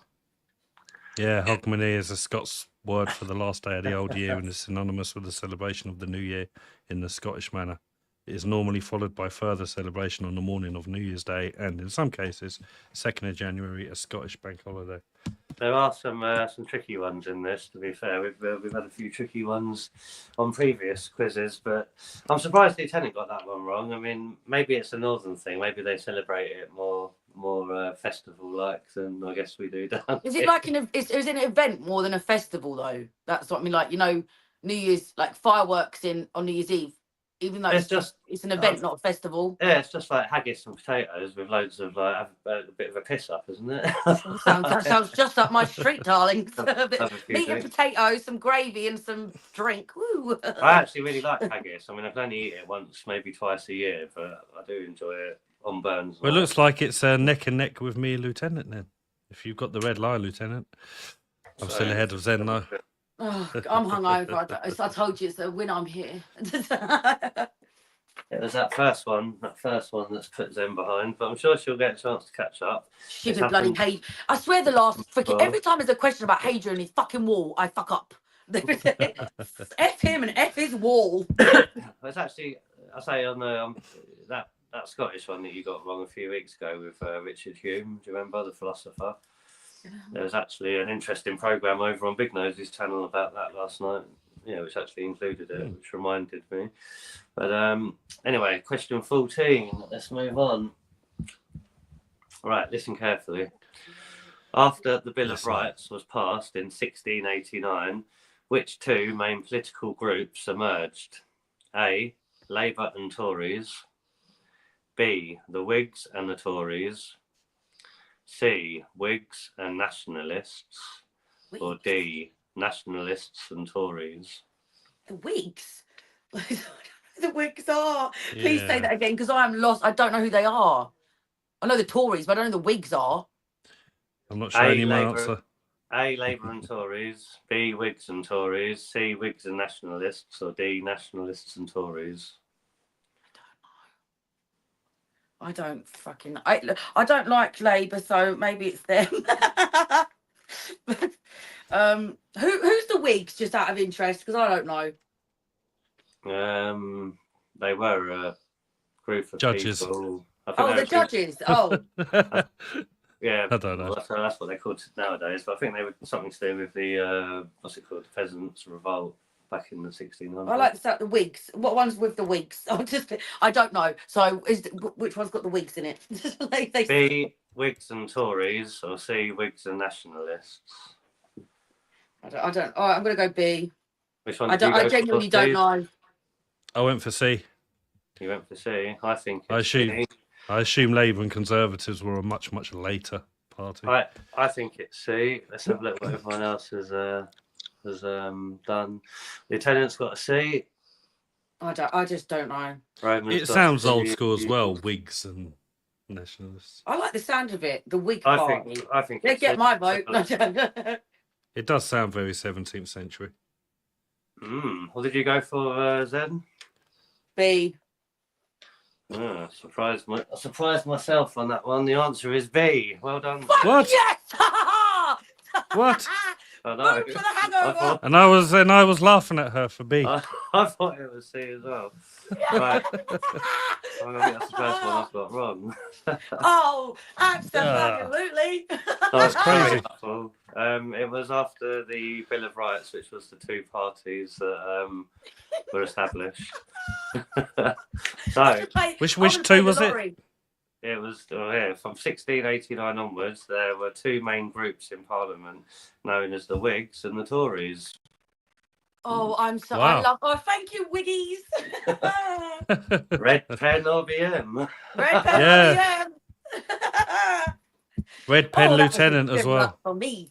Yeah, Hogmanay is a Scots word for the last day of the old year and is synonymous with the celebration of the new year in the Scottish manner. It is normally followed by further celebration on the morning of New Year's Day and, in some cases, 2nd of January, a Scottish bank holiday. There are some tricky ones in this, to be fair. We've had a few tricky ones on previous quizzes, but I'm surprised Lieutenant got that one wrong. I mean, maybe it's a northern thing. Maybe they celebrate it more festival-like than I guess we do down Is here. it like is it an event more than a festival though? That's what I mean. Like, you know, New Year's, like fireworks on New Year's Eve. Even though it's an event, not a festival. Yeah, it's just like haggis and potatoes with loads of like a bit of a piss up, isn't it? That sounds just up my street, darling. Have a few Meat and drinks. potatoes, some gravy, and some drink. Woo. I actually really like haggis. I mean, I can only eat it once, maybe twice a year, but I do enjoy it on Burns. Well, it looks like it's neck and neck with me, Lieutenant, then. If you've got the red line, Lieutenant. I'm still ahead of Zen, though. Oh, I'm hungover. I told you it's a win. I'm here. Yeah, there's that first one that's put Zen behind, but I'm sure she'll get a chance to catch up. Stupid bloody Hadrian. I swear the last freaking every time there's a question about Hadrian and his fucking wall, I fuck up. F him and F his wall. It's actually, I say on the that Scottish one that you got wrong a few weeks ago with Richard Hume. Do you remember, the philosopher? There was actually an interesting programme over on Big Nose's channel about that last night. Yeah, which actually included it, which reminded me. But anyway, question 14. Let's move on. All right, listen carefully. After the Bill of Rights was passed in 1689, which two main political groups emerged? A. Labour and Tories. B. The Whigs and the Tories. C. Whigs and Nationalists. Or D. Nationalists and Tories. The Whigs? The Whigs are. Please say that again, because I am lost. I don't know who they are. I know the Tories, but I don't know who the Whigs are. I'm not showing you my answer. A. Labour and Tories. B. Whigs and Tories. C. Whigs and Nationalists. Or D. Nationalists and Tories. I don't fucking. I don't like Labour, so maybe it's them. Who's the Whigs, just out of interest? Because I don't know. They were a group of judges. People. The judges. Oh. Yeah, I don't know. That's what they're called nowadays. But I think they were something to do with the what's it called, the Peasants' Revolt back in the 1600s. I like the Whigs. What one's with the Whigs? I don't know. So which one's got the Whigs in it? B. Whigs and Tories, or C. Whigs and Nationalists. I don't. All right, I'm going to go B. Which one? I genuinely don't know. I went for C. You went for C. I think I it's assume. C. I assume Labour and Conservatives were a much later party. I think it's C. Let's have a look what everyone else has done. Lieutenant's got a C. I just don't know. Roman's It got sounds a C. old school as well. Whigs and nationalists. I like the sound of it. The Whig I Party. think They it's get C. my vote. It does sound very 17th century. What did you go for, Zen? B. I surprised myself on that one. The answer is B. Well done. What? Yes! What? I know. Vote for the hangover. And I was laughing at her for B. I thought it was C as well. Right. I think that's the first one I've got wrong. Oh, absolutely. That's crazy. It was after the Bill of Rights, which was the two parties that were established. So, Which two was it? it was from 1689 onwards. There were two main groups in Parliament, known as the Whigs and the Tories. Oh, I'm so. Wow. I love. Oh, thank you, Wiggies. Red pen or BM? Red pen. Yeah. Yeah. Red pen Oh, that was a lieutenant as good well. luck for me.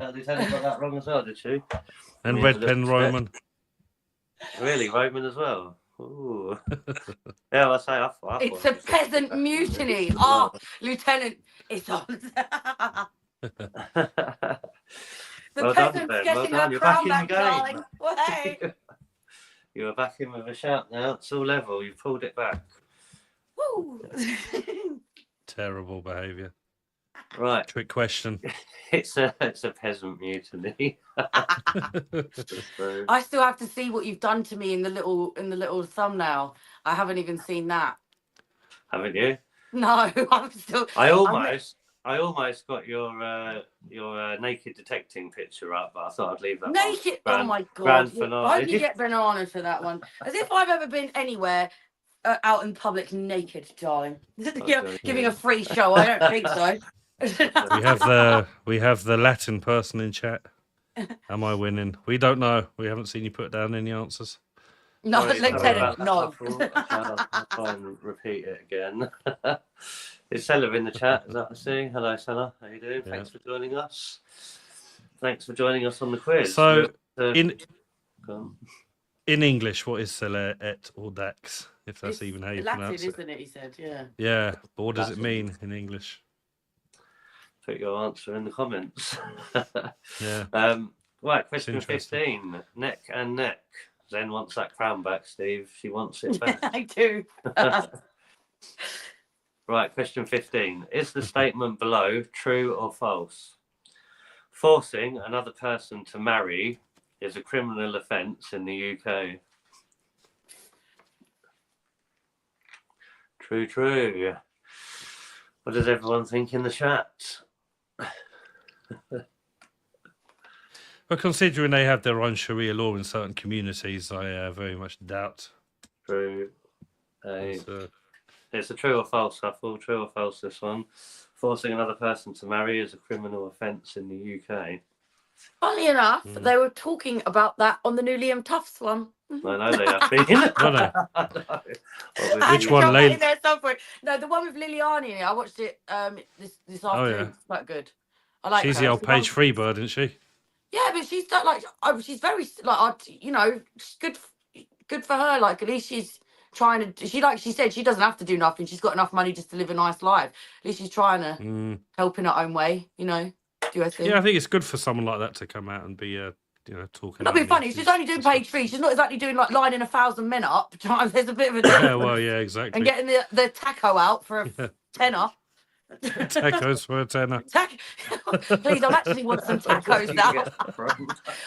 Lieutenant got that wrong as well, did she? And Yeah, red pen Roman. Really, Roman as well. Ooh. Yeah, I say I thought It's a peasant mutiny. Oh, Lieutenant, it's on. The Well done, peasant's Ben. getting Well done. her You're crown back in back, the game. darling. Way. You were back in with a shout now. It's all level. You've pulled it back. Woo. Terrible behaviour. Right. Trick question. It's a peasant mutiny. So, I still have to see what you've done to me in the little thumbnail. I haven't even seen that. haven't you? No, I'm still. I almost got your naked detecting picture up, but I thought I'd leave that. Naked. One. Oh my god! Grand I finale. hope you get bananas for that one. As if I've ever been anywhere out in public naked, darling. Giving a free show. I don't think so. We have the Latin person in chat. Am I winning? We don't know. We haven't seen you put down any answers. No, Sorry, Lieutenant, no. I'll try and repeat it again. Is Sella in the chat? Is that I see? Hello, Sella. How you doing? Yeah. Thanks for joining us. Thanks for joining us on the quiz. So, Go on. in English, what is Cele et audax? If that's even how you Latin, pronounce it. isn't it? He said, yeah. Yeah, but what does it Latin. mean in English? Put your answer in the comments. Yeah. Right, question interesting. 15. Neck and neck. Zen wants that crown back, Steve. She wants it back. I do. Right, question 15. Is the statement below true or false? Forcing another person to marry is a criminal offence in the UK. True. What does everyone think in the chat? But considering they have their own Sharia law in certain communities, I very much doubt. True. It's, It's a true or false, Huffle. True or false, this one. Forcing another person to marry is a criminal offence in the UK. Funny enough, they were talking about that on the new Liam Tufts one. I know they have been. Which one, Lane? No, the one with Liliani in it. I watched it this afternoon. yeah. It's quite good. I like She's her. the old page free bird, isn't she? Yeah, but she's got like she's very like good for her. Like at least she's trying to. She said she doesn't have to do nothing. She's got enough money just to live a nice life. At least she's trying to help in her own way. Do her thing. Yeah, I think it's good for someone like that to come out and be talking. Not being funny. She's only doing page 3. She's not exactly doing like lining 1,000 men up. There's a bit of a difference. Yeah, well, yeah, exactly. And getting the taco out for a tenner. Tacos for a tenner. Where's Please, I actually want some tacos now.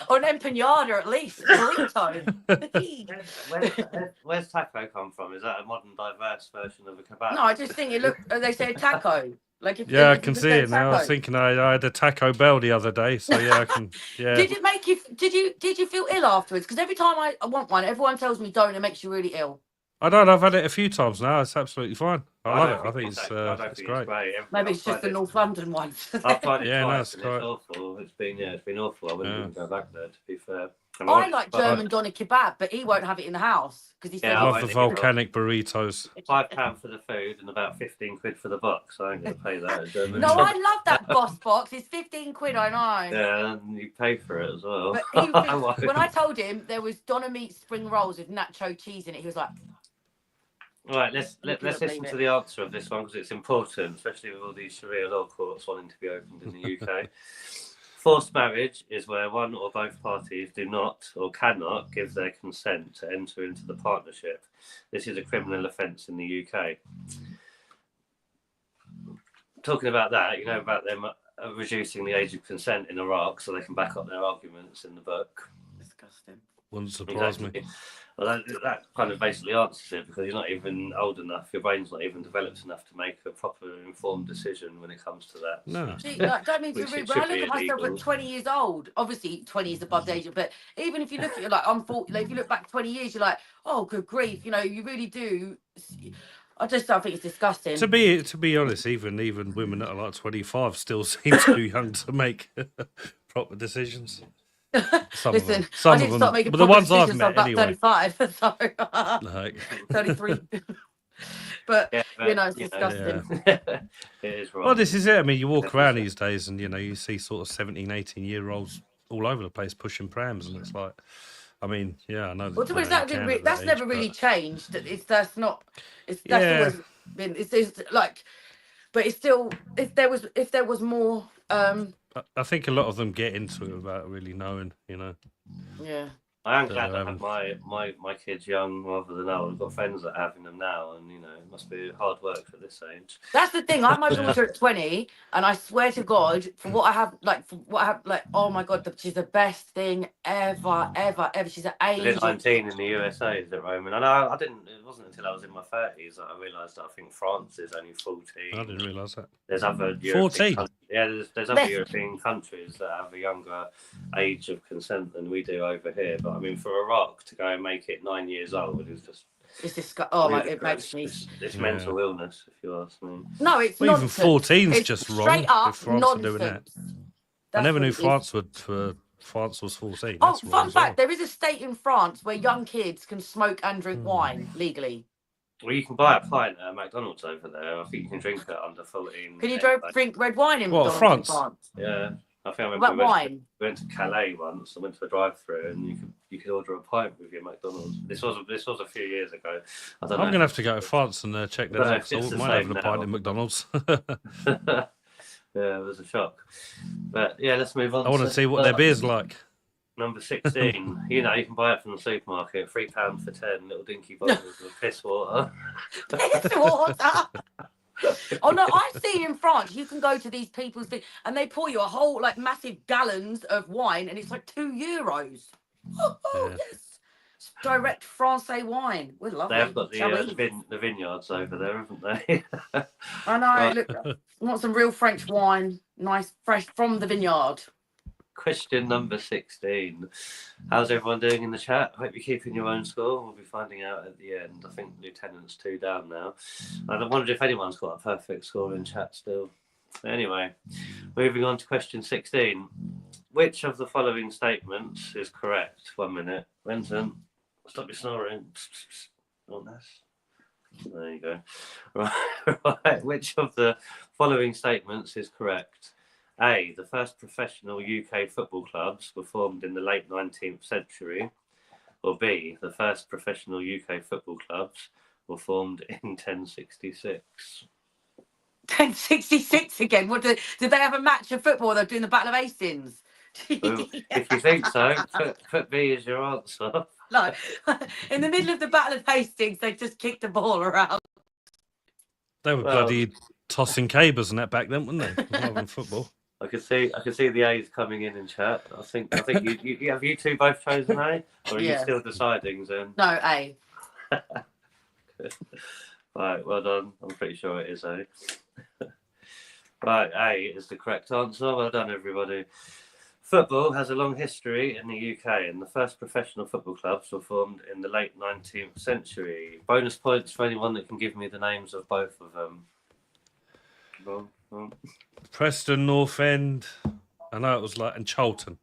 Or an empanada at least. Burrito. Where's taco come from? Is that a modern, diverse version of a kebab? No, I just think they say taco. Like if Yeah, I if can you see say it now. I was taco. thinking I had a Taco Bell the other day, so yeah, I can. Yeah. Did it make you? Did you feel ill afterwards? Because every time I want one, everyone tells me don't. It makes you really ill. I don't. I've had it a few times now. It's absolutely fine. I love it. I think it's great. Maybe it's just the North London one. I've tried it Yeah, no, twice it's and great. it's awful. It's been awful. I wouldn't even go back there, to be fair. I like German doner kebab, but he won't have it in the house because he said, Yeah, Love the volcanic burritos. £5 for the food and about 15 quid for the box. I ain't going to pay that. At German. "No, I love that Boss box. It's 15 quid. I know." Yeah, and you pay for it as well. But he thinks, when I told him there was doner meat spring rolls with nacho cheese in it, he was like, Right, let's couldn't listen believe to it. the answer of this one because it's important, especially with all these Sharia law courts wanting to be opened in the UK. Forced marriage is where one or both parties do not or cannot give their consent to enter into the partnership. This is a criminal offence in the UK. Talking about that, you know about them reducing the age of consent in Iraq so they can back up their arguments in the book. "Disgusting." Wouldn't surprise me. Exactly. Well, that kind of basically answers it because you're not even old enough, your brain's not even developed enough to make a proper informed decision when it comes to that. No. Gee, like, don't mean to Which be it rude, but I should look be at myself illegal. at 20 years old. Obviously, 20 is above the age of, but even if you look at it, like, I'm 40, like, if you look back 20 years, you're like, oh, good grief. You know, you really do. I think it's disgusting. To be honest, even women that are like 25 still seem too young to make proper decisions. Some of Listen, them. Some I of didn't them. start making But the proper ones I've decisions until met I'm about anyway. 35, so Like, 33. But, Yeah, you know, it's you disgusting. it is wrong. well, this is it. I mean, you walk around Definitely. these days and, you know, you see sort of 17, 18-year-olds all over the place pushing prams. And it's like, I mean, yeah, I know. Well, to be you honest, know, that you didn't can re- at that's that never age, really but changed. That's Yeah. always been. It's like, but it's still. If there was more, I think a lot of them get into it without really knowing, you know. yeah. I am So, glad I have my kids young rather than old. I've got friends that are having them now, and you know it must be hard work at this age. That's the thing. I have my daughter at 20, and I swear to God, oh my God, she's the best thing ever, ever, ever. She's at Within age. 19 in the USA, is it, Roman? I know I didn't. It wasn't until I was in my 30s that I realised that I think France is only 14. I didn't realise that. There's other 14? there's other European countries that have a younger age of consent than we do over here. But I mean, for Iraq to go and make it 9 years old is just It's disgusting. Oh my! It ludicrous. makes me. It's Yeah. mental illness, if you ask me. No, it's Well, even nonsense. 14 's It's just wrong straight up if France are doing that. nonsense. I That's never what knew it is. France was 14. Oh, That's wrong fun as well. fact: there is a state in France where young kids can smoke and drink wine legally. Well, you can buy a pint at McDonald's over there. I think you can drink it under 14. Can you anyway. drink red wine in What, McDonald's in France? France? Yeah, I think I What remember about wine? we went to Calais once. I went to a drive-through, and you could order a pint with your McDonald's. This was a few years ago. I don't I'm know. going to have to go to France and check that I don't know out. if 'Cause I it's wouldn't the mind having same a pint now. in McDonald's. Yeah, it was a shock. But yeah, let's move on. I want to see what their beer's like. Number 16. You know, you can buy it from the supermarket. £3 for 10 little dinky bottles of piss water. Piss water. Oh no, I've seen in France you can go to these people's thing and they pour you a whole like massive gallons of wine and it's like €2. Oh Yeah. yes, it's direct Francais wine. We're lovely. They have got Shall we? the vineyards over there, haven't they? I know. Right. Look, I want some real French wine, nice, fresh from the vineyard. Question number 16. How's everyone doing in the chat? Hope you're keeping your own score. We'll be finding out at the end. I think Lieutenant's 2 down now. I wondered if anyone's got a perfect score in chat still. Anyway, moving on to question 16. Which of the following statements is correct? 1 minute. Vincent, stop your snoring. On this. There you go. Right. Which of the following statements is correct? A. The first professional UK football clubs were formed in the late 19th century. Or B. The first professional UK football clubs were formed in 1066. 1066 again. What did they have a match of football? They're doing the Battle of Hastings. Well, if you think so, put B as your answer. No, in the middle of the Battle of Hastings, they just kicked the ball around. They were bloody tossing cabers and that back then, weren't they? Rather than football. I can see the A's coming in chat. I think you have you two both chosen A, or are you still deciding, Zen? No, A. Right, well done. I'm pretty sure it is A. Right, A is the correct answer. Well done, everybody. Football has a long history in the UK, and the first professional football clubs were formed in the late 19th century. Bonus points for anyone that can give me the names of both of them. Wrong. Preston, North End. I know it was like, and Charlton.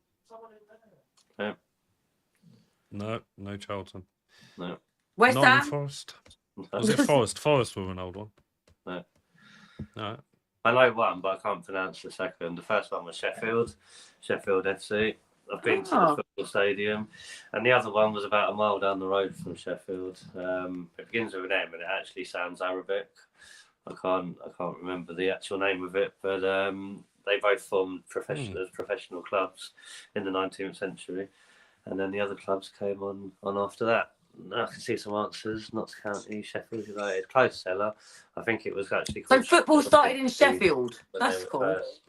Yeah. No, no Charlton. No. West Nottingham Ham. Forest. Was it Forest? Forest were an old one. No. No. I know one, but I can't pronounce the second. The first one was Sheffield FC. I've been to the football stadium, and the other one was about a mile down the road from Sheffield. It begins with an M, and it actually sounds Arabic. I can't remember the actual name of it, but they both formed professional clubs in the 19th century, and then the other clubs came on after that. I can see some answers. Notts County, Sheffield United, close seller. I think it was actually So called football started in Sheffield. when That's they were cool. first.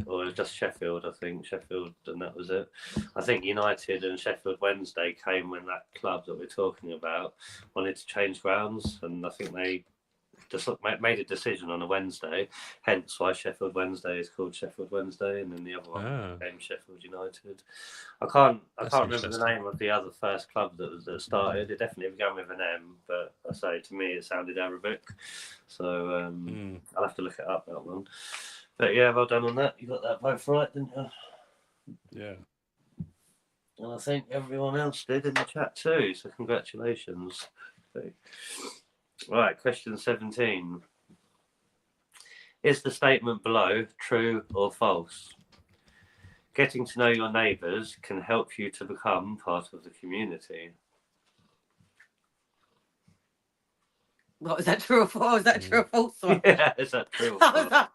Or it was just Sheffield, I think. Sheffield, and that was it. I think United and Sheffield Wednesday came when that club that we're talking about wanted to change grounds, and I think they just made a decision on a Wednesday, hence why Sheffield Wednesday is called Sheffield Wednesday, and then the other one became Sheffield United. I can't remember the name of the other first club that started. It definitely began with an M, but I say to me it sounded Arabic, so I'll have to look it up, that one. But yeah, well done on that. You got that both right, didn't you? Yeah. And I think everyone else did in the chat too, so congratulations. Right, question 17. Is the statement below true or false? Getting to know your neighbours can help you to become part of the community. What was that, true or false? Was that true or false? One? Yeah, is that true or false?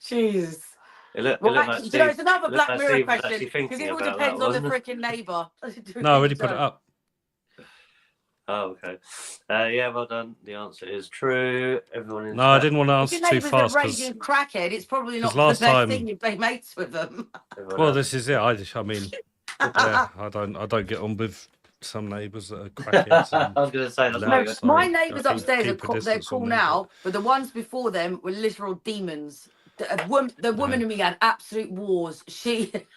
Jeez. It looked Well, like actually, it's another Black Mirror Steve was question actually thinking because it all about depends that on the one. freaking neighbour. No, I already put it up. Oh, okay. Yeah, well done. The answer is true. Everyone in No, I didn't want to If answer your too neighbour's fast a because raging crackhead, it's probably not the last best time- thing you'd be mates with them. well, this is it. I mean, yeah, I don't get on with some neighbours that are crackheads. I was going to say that's No, why No, you're my so neighbours keep- upstairs keep a they're distance cool from them, now, but the ones before them were literal demons. The woman and me had absolute wars.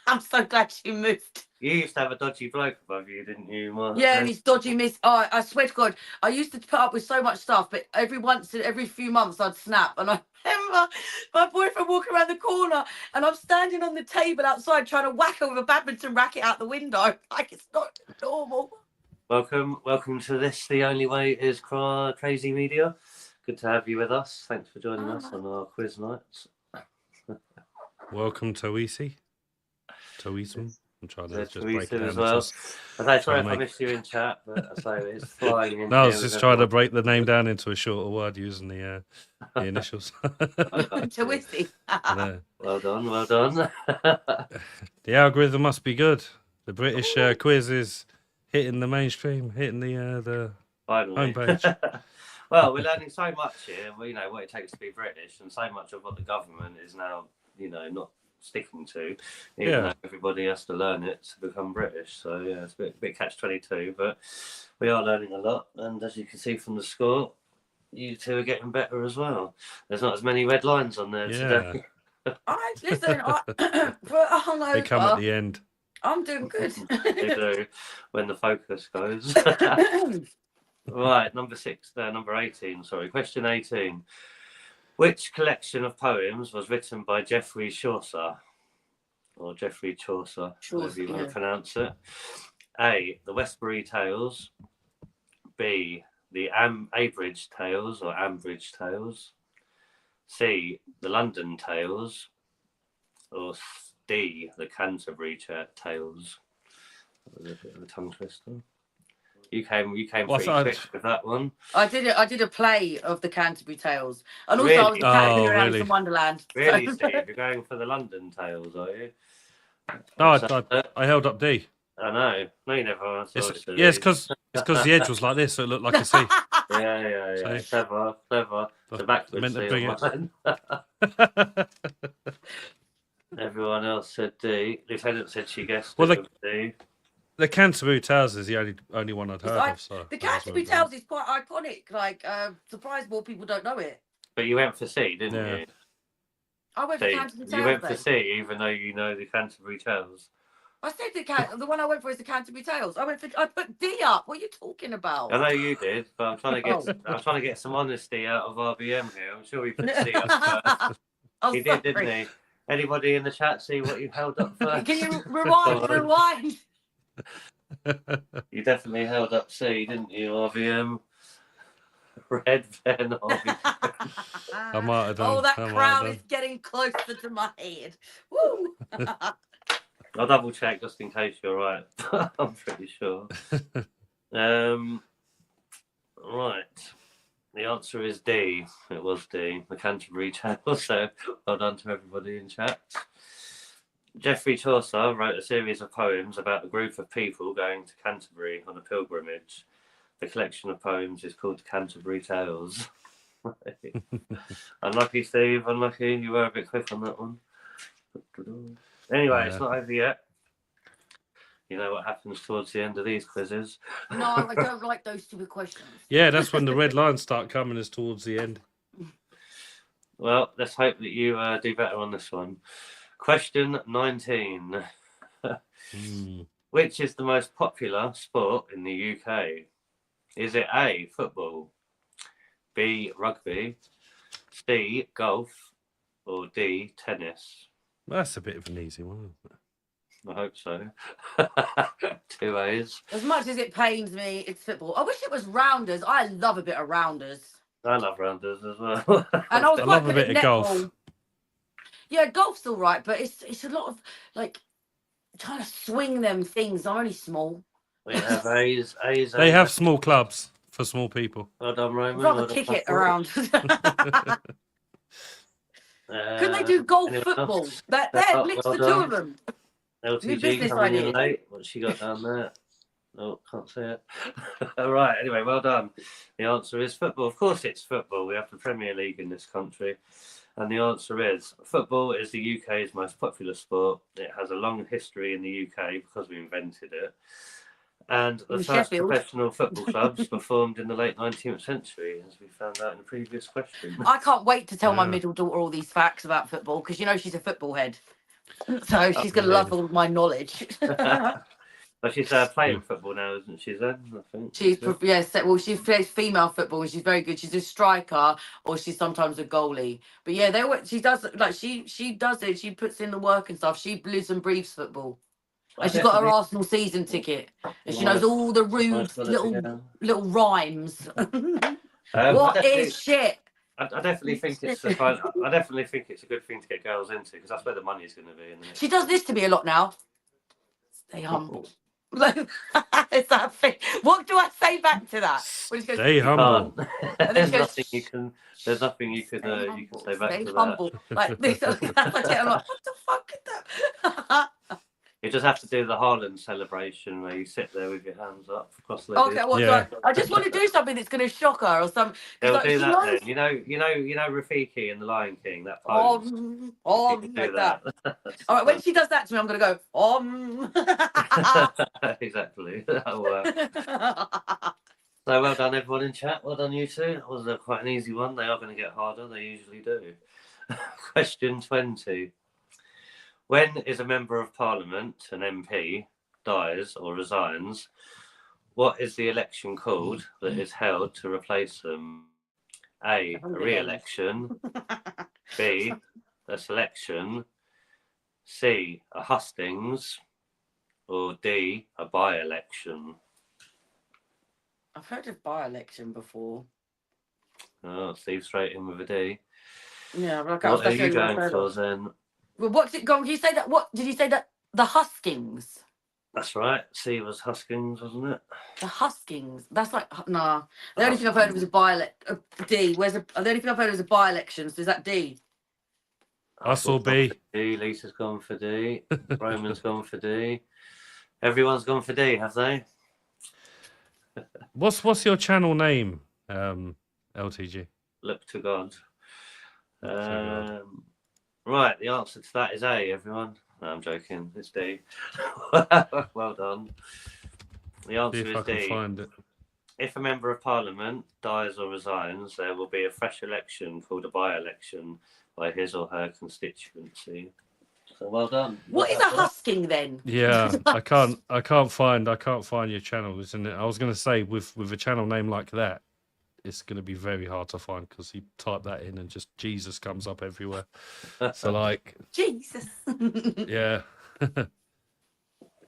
I'm so glad she moved. You used to have a dodgy bloke above you, didn't you, Mark? Yeah, and his dodgy miss. Oh, I swear to God, I used to put up with so much stuff, but every few months I'd snap. And I remember my boyfriend walking around the corner, and I'm standing on the table outside trying to whack her with a badminton racket out the window. Like, it's not normal. Welcome to this. The only way is crazy media. Good to have you with us. Thanks for joining us on our quiz nights. Welcome to Toism. I'm trying to just break it down. as well. I say sorry if I make- missed you in chat, but I say it's flying in. No, I here was with just trying to everyone. break the name down into a shorter word using the initials. Twisty. Yeah. Well done, well done. The algorithm must be good. The British quiz is hitting the mainstream, hitting the Finally. homepage. Well, we're learning so much here. You know what it takes to be British, and so much of what the government is now, not sticking to. Even though everybody has to learn it to become British. So yeah, it's a bit catch-22, but we are learning a lot. And as you can see from the score, you two are getting better as well. There's not as many red lines on there today. Listen, for a hungover, They come at the end. I'm doing good. They do when the focus goes. Right, number 18. Sorry, question 18. Which collection of poems was written by Geoffrey Chaucer, or Geoffrey Chaucer, however you want to pronounce it? A. The Westbury Tales. B. The Abridged Tales or Ambridge Tales. C. The London Tales. Or D. The Canterbury Tales. That was a bit of a tongue twister. You came pretty quick with that one. I did a play of the Canterbury Tales, and also Really? I was the cat in Alice really? in Wonderland. Really, Steve? You're going for the London Tales, are you? No, I held up D. I know. No, you never. It's because the edge was like this, so it looked like a C. Yeah. So- Clever. The backwards meant to C bring on it. mine. Everyone else said D. Lieutenant said she guessed Well, it with D. The Canterbury Tales is the only one I'd heard of. So The Canterbury Tales is quite iconic. Like, surprised more people don't know it. But you went for C, didn't Yeah. you? I went for C. Canterbury You Tales. went for then. C, even though you know the Canterbury Tales. I said the one I went for is the Canterbury Tales. I put D up. What are you talking about? I know you did, but I'm trying to get some honesty out of RBM here. I'm sure he put C up first. Oh, He did, didn't he? Anybody in the chat see what you held up first? Can you rewind? You definitely held up C, didn't you, RVM? Red pen, RVM. I might have done. Oh, that I might have crown done. is getting closer to my head. Woo! I'll double check just in case you're right. I'm pretty sure. Right. The answer is D. It was D. The Canterbury Tale. So well done to everybody in chat. Geoffrey Chaucer wrote a series of poems about a group of people going to Canterbury on a pilgrimage. The collection of poems is called Canterbury Tales. Unlucky, Steve. Unlucky. You were a bit quick on that one. Anyway, Yeah. it's not over yet. You know what happens towards the end of these quizzes. No, I don't like those stupid questions. Yeah, that's when the red lines start coming us towards the end. Well, let's hope that you do better on this one. Question 19. Which is the most popular sport in the UK? Is it A, football, B, rugby, C, golf, or D, tennis? That's a bit of an easy one, isn't it? I hope so. 2 A's. As much as it pains me, it's football. I wish it was rounders. I love a bit of rounders. I love rounders as well. And I was I quite love a good bit at of golf. netball. Yeah, golf's all right, but it's a lot of like trying to swing them things. I'm only small. We have A's. They have small clubs for small people. Well done, Roman. I'd rather Well done, kick it Pascal. around. Couldn't they do golf anyone football? else? There, Oh, mix well the two done. of them. New LTG business coming idea. in late. What's she got down there? Oh, can't see it. All right. Anyway, well done. The answer is football. Of course, it's football. We have the Premier League in this country, and the answer is football is the UK's most popular sport. It has a long history in the UK because we invented it. And the In first Sheffield. professional football clubs were formed in the late 19th century, as we found out in the previous question. I can't wait to tell my Yeah. middle daughter all these facts about football because you know she's a football head. So she's going to love all my knowledge. But she's playing football now, isn't she, then? I think. She's well, she plays female football and she's very good. She's a striker or she's sometimes a goalie. But yeah, she does like she does it. She puts in the work and stuff. She lives and breathes football. And she's got her Arsenal season ticket. And she knows all the rude little rhymes. What is shit? I definitely think it's a fun, I definitely think it's a good thing to get girls into because that's where the money's going to be. Isn't it? She does this to me a lot now. Stay humble. It's that thing. What do I say back to that? When she goes, Stay humble. There's goes, nothing you can. There's nothing you can say back stay to humble. Like this. I'm like, what the fuck is that? You just have to do the Haaland celebration where you sit there with your hands up cross-legged. Okay, well, Yeah. I just want to do something that's going to shock her or something. They'll Like, do she that knows- then. You know Rafiki in The Lion King. That pose. You can do like that. All right, when she does that to me, I'm going to go, Exactly. That'll work. So well done, everyone in chat. Well done, you two. That was quite an easy one. They are going to get harder. They usually do. Question 20. When is a member of parliament, an MP, dies or resigns, what is the election called that is held to replace them? A re-election. B, a selection. C, a hustings. Or D, a by-election. I've heard of by-election before. Oh, Steve straight in with a D. Yeah, What are you going for then? Well, what's it gone? Can you say that? What did you say that? The Huskings. That's right. C was Huskings, wasn't it? The Huskings. That's like nah. The only thing I've heard of was a by-election. D. The only thing I've heard was a by-election. So is that D? I saw B. D. Lisa's gone for D. Roman's gone for D. Everyone's gone for D, have they? What's your channel name, LTG? Look to God. Look to God. Right, the answer to that is A, everyone. No, I'm joking. It's D. Well done. The See answer if I is can D. find it. If a member of parliament dies or resigns, there will be a fresh election called a by-election by his or her constituency. So well done. What is a husking then? Yeah, I can't find your channel, isn't it? I was going to say with a channel name like that, it's going to be very hard to find because you type that in and just Jesus comes up everywhere. So like, Jesus. yeah.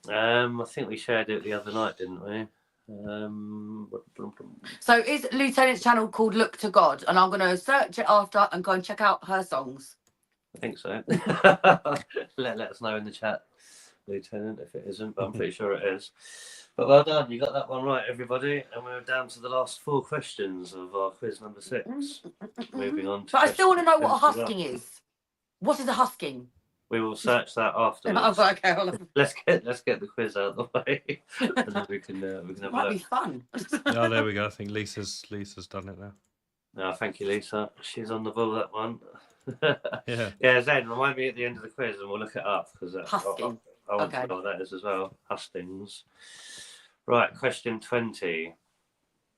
I think we shared it the other night, didn't we? So is Lieutenant's channel called Look to God? And I'm going to search it after and go and check out her songs. I think so. let us know in the chat, Lieutenant, if it isn't, but I'm pretty sure it is. But well done, you got that one right, everybody. And we're down to the last 4 questions of our quiz number 6. Moving on to But I still want to know what a 21. husking is. What is a husking? We will search that afterwards. Oh, okay, hold on. Let's get the quiz out of the way, and then we can have It a might look. be fun. Oh, there we go. I think Lisa's done it now. No, thank you, Lisa. She's on the ball, that one. Yeah. Yeah, Zen, remind me at the end of the quiz and we'll look it up because Husking. I want Okay. to know what that is as well. Hustings. Right, question 20,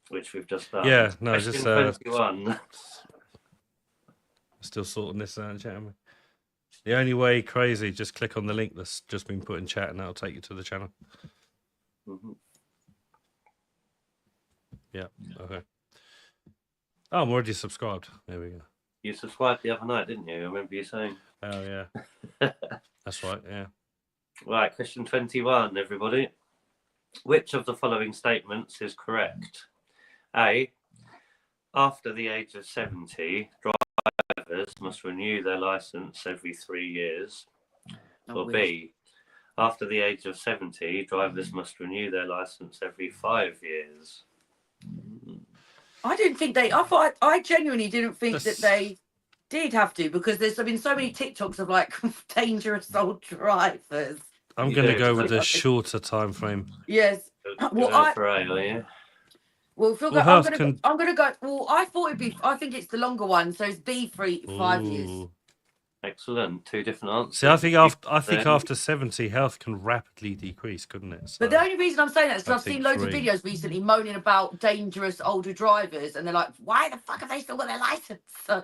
which we've just done. Yeah, no, question just 21. still sorting this out, chatting. The only way crazy, just click on the link that's just been put in chat and that'll take you to the channel. Mhm. Yeah, okay. Oh, I'm already subscribed. There we go. You subscribed the other night, didn't you? I remember you saying. Oh, yeah. That's right, yeah. Right, question 21, everybody. Which of the following statements is correct? A. After the age of 70, drivers must renew their licence every 3 years. Or B. After the age of 70, drivers must renew their licence every 5 years. I didn't think I genuinely didn't think that they did have to, because there's been so many TikToks of like dangerous old drivers. I'm going to go with a shorter time frame. Yes. Well, for A, are you? Well, Phil, Well, I'm Health gonna go. Well, I thought it'd be. I think it's the longer one, so it's B 5 years. Ooh. Excellent. 2 different answers. See, I think after 70, health can rapidly decrease, couldn't it? So, But the only reason I'm saying that is I because I've seen think loads 3. of videos recently moaning about dangerous older drivers, and they're like, "Why the fuck have they still got their license?" So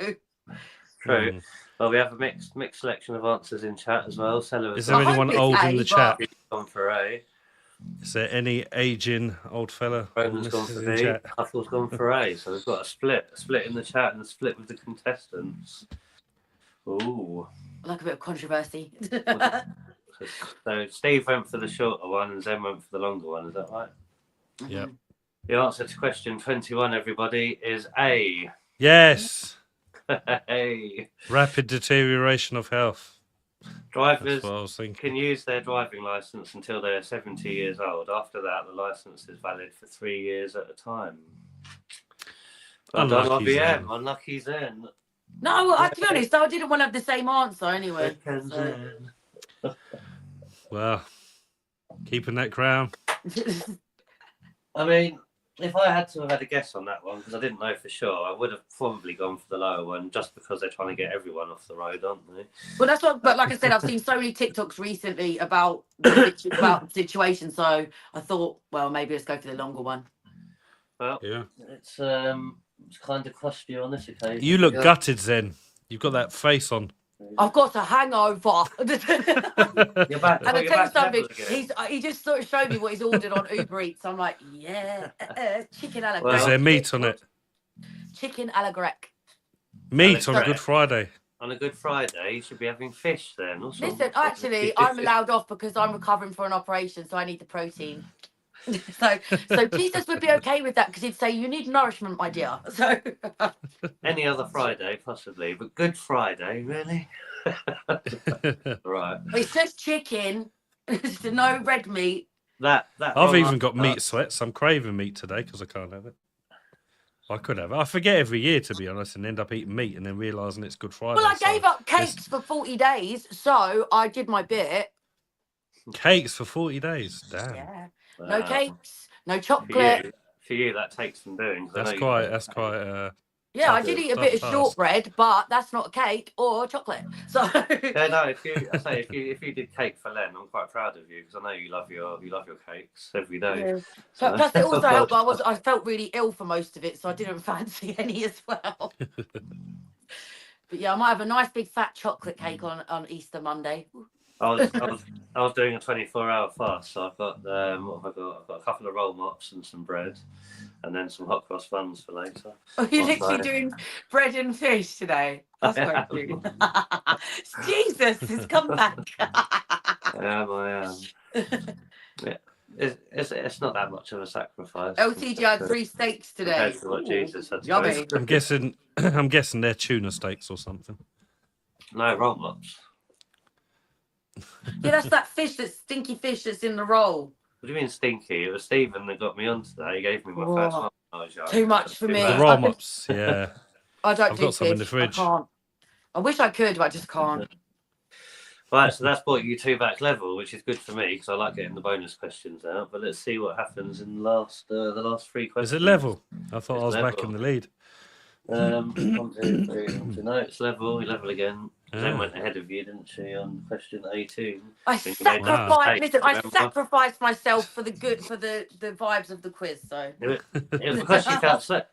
True. Well, we have a mixed selection of answers in chat as well. Is there anyone it's old A, in the but- chat? Gone for A. Is there any aging old fella? Roman's gone for B. Huffle's gone for A. So we've got a split in the chat and a split with the contestants. Ooh. I like a bit of controversy. So Steve went for the shorter one and Zen went for the longer one. Is that right? Yep. The answer to question 21, everybody, is A. Yes. A. Rapid deterioration of health. Drivers That's what I was thinking. can use their driving licence until they're 70 years old. After that, the licence is valid for 3 years at a time. Well done, Unlucky IBM. Zen. Unlucky Zen. No, to be honest, I didn't want to have the same answer anyway. So. Well, keeping that crown. I mean, if I had to have had a guess on that one, because I didn't know for sure, I would have probably gone for the lower one, just because they're trying to get everyone off the road, aren't they? Well, that's what. But like I said, I've seen so many TikToks recently about the situation. So I thought, well, maybe let's go for the longer one. Well, Yeah. it's kind of cost you on this occasion. You look gutted, Zen. You've got that face on. I've got a hangover. You're back. And I you're tell you back to something, level again. he just sort of showed me what he's ordered on Uber Eats. I'm like, yeah, chicken a la Is Well, there grec. meat on it? Chicken a la grec. Meat on Alex, Good Friday. On a Good Friday, you should be having fish then. Or something. Listen, actually, I'm allowed off because I'm recovering for an operation, so I need the protein. so Jesus would be okay with that because he'd say, you need nourishment, my dear. So Any other Friday, possibly, but Good Friday, really? Right. it's just chicken, no red meat. That I've wrong even got answer- meat sweats. I'm craving meat today because I can't have it. I could have it. I forget every year, to be honest, and end up eating meat and then realising it's Good Friday. Well, I so gave up cakes for 40 days, so I did my bit. Cakes for 40 days. Damn. Yeah. No Wow. cakes, no For chocolate. you, that takes some doing. 'cause I know you- That's quite. Yeah, I did eat a bit of Fast. shortbread, but that's not a cake or chocolate. So Yeah, no. If you did cake for Len, I'm quite proud of you because I know you love your cakes every day. yeah. So, plus it also helped. I felt really ill for most of it, so I didn't fancy any as well. But yeah, I might have a nice big fat chocolate cake on Easter Monday. I was doing a 24-hour fast, so I've got what have I got? I've got a couple of roll mops and some bread, and then some hot cross buns for later. Are you Oh, literally no. doing bread and fish today? That's I what I'm doing. Jesus, it's come back. I am. Yeah. It's not that much of a sacrifice. LTG had 3 steaks today. Compared to what Ooh, Jesus had to yummy. go. I'm guessing. I'm guessing they're tuna steaks or something. No, roll mops. Yeah, that's that fish, that stinky fish that's in the roll. What do you mean stinky? It was Stephen that got me onto that. He gave me my Whoa. first one. I was young. Too much for me. The I roll can- mops. Yeah. I don't I've do got some in the fish. fridge. I can't. I wish I could, but I just can't. Right, so that's brought you 2 back level, which is good for me because I like getting the bonus questions out. But let's see what happens in the last 3 questions. Is it level? I thought It's I was back level. in the lead. 1, 2, 3. No, it's level. You level again. Zen Ah. went ahead of you, didn't she, on question 18? I think you made that sacrificed. mistake, Listen, I remember? sacrificed myself for the good, for the vibes of the quiz. So It was because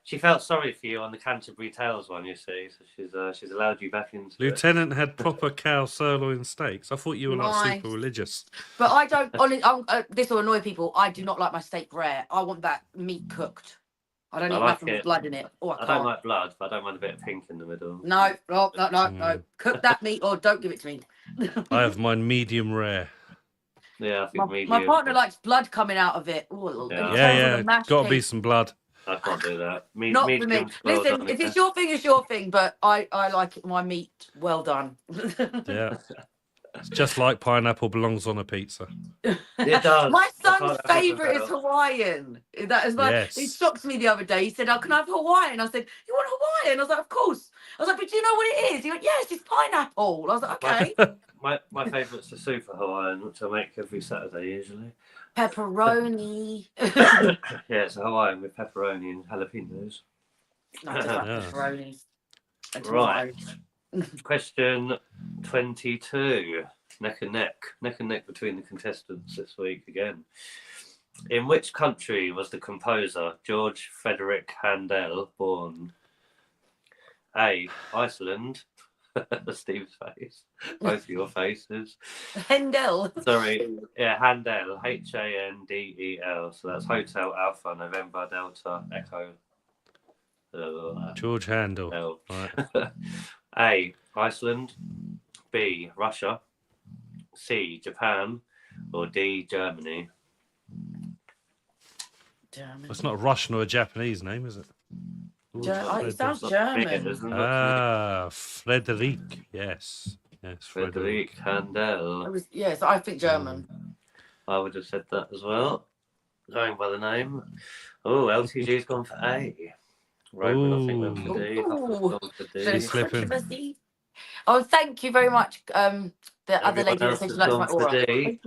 she felt sorry for you on the Canterbury Tales one, you see. So she's allowed you back into it. Lieutenant had proper cow sirloin steaks. I thought you were like Nice. super religious. But I don't. This will annoy people. I do not like my steak rare. I want that meat cooked. I don't I eat like nothing with it. blood in it. Oh, I I can't. don't like blood, but I don't mind a bit of pink in the middle. No. Cook that meat or don't give it to me. I have mine medium rare. Yeah, I think medium. My partner likes blood coming out of it. Ooh, Yeah. and it Yeah, turns on yeah. the mashed Got to be cake. some blood. I can't do that. Not for me. Medium's well Listen, done, if yeah. it's your thing, it's your thing. But I like it, my meat well done. Yeah. It's just like pineapple belongs on a pizza. It does. My I son's can't help favourite is myself. Hawaiian. That is my. Yes. He shocked me the other day. He said, "Oh, can I have Hawaiian?" I said, "You want Hawaiian?" I was like, "Of course." I was like, "But do you know what it is?" He went, "Yes, it's pineapple." I was like, "Okay." My favourite's the super Hawaiian, which I make every Saturday usually. Pepperoni. Yeah, it's a Hawaiian with pepperoni and jalapenos. I just like Yeah. pepperoni. And Right. tomatoes. Question 22. Neck and neck between the contestants this week again. In which country was the composer George Frederick Handel born? A. Iceland. Steve's face. Both of your faces. Hendel. Sorry. Yeah, Handel. Handel. So that's Hotel Alpha November Delta Echo. George Handel. L. Right. A. Iceland. B. Russia. C. Japan. Or D. Germany. German. It's not a Russian or a Japanese name, is it? It sounds Not German. big, isn't it? Ah, Frederic. Yes. Yes, Frederic. Frederick Handel. Yes, I think German. I would have said that as well. Going by the name. Oh, LTG's gone for A. Roman, I think, went for D. Ooh. Huffle's gone for D. She's slipping. Controversy. Oh, thank you very much. The other Everyone lady that else said has she likes gone my for aura. D.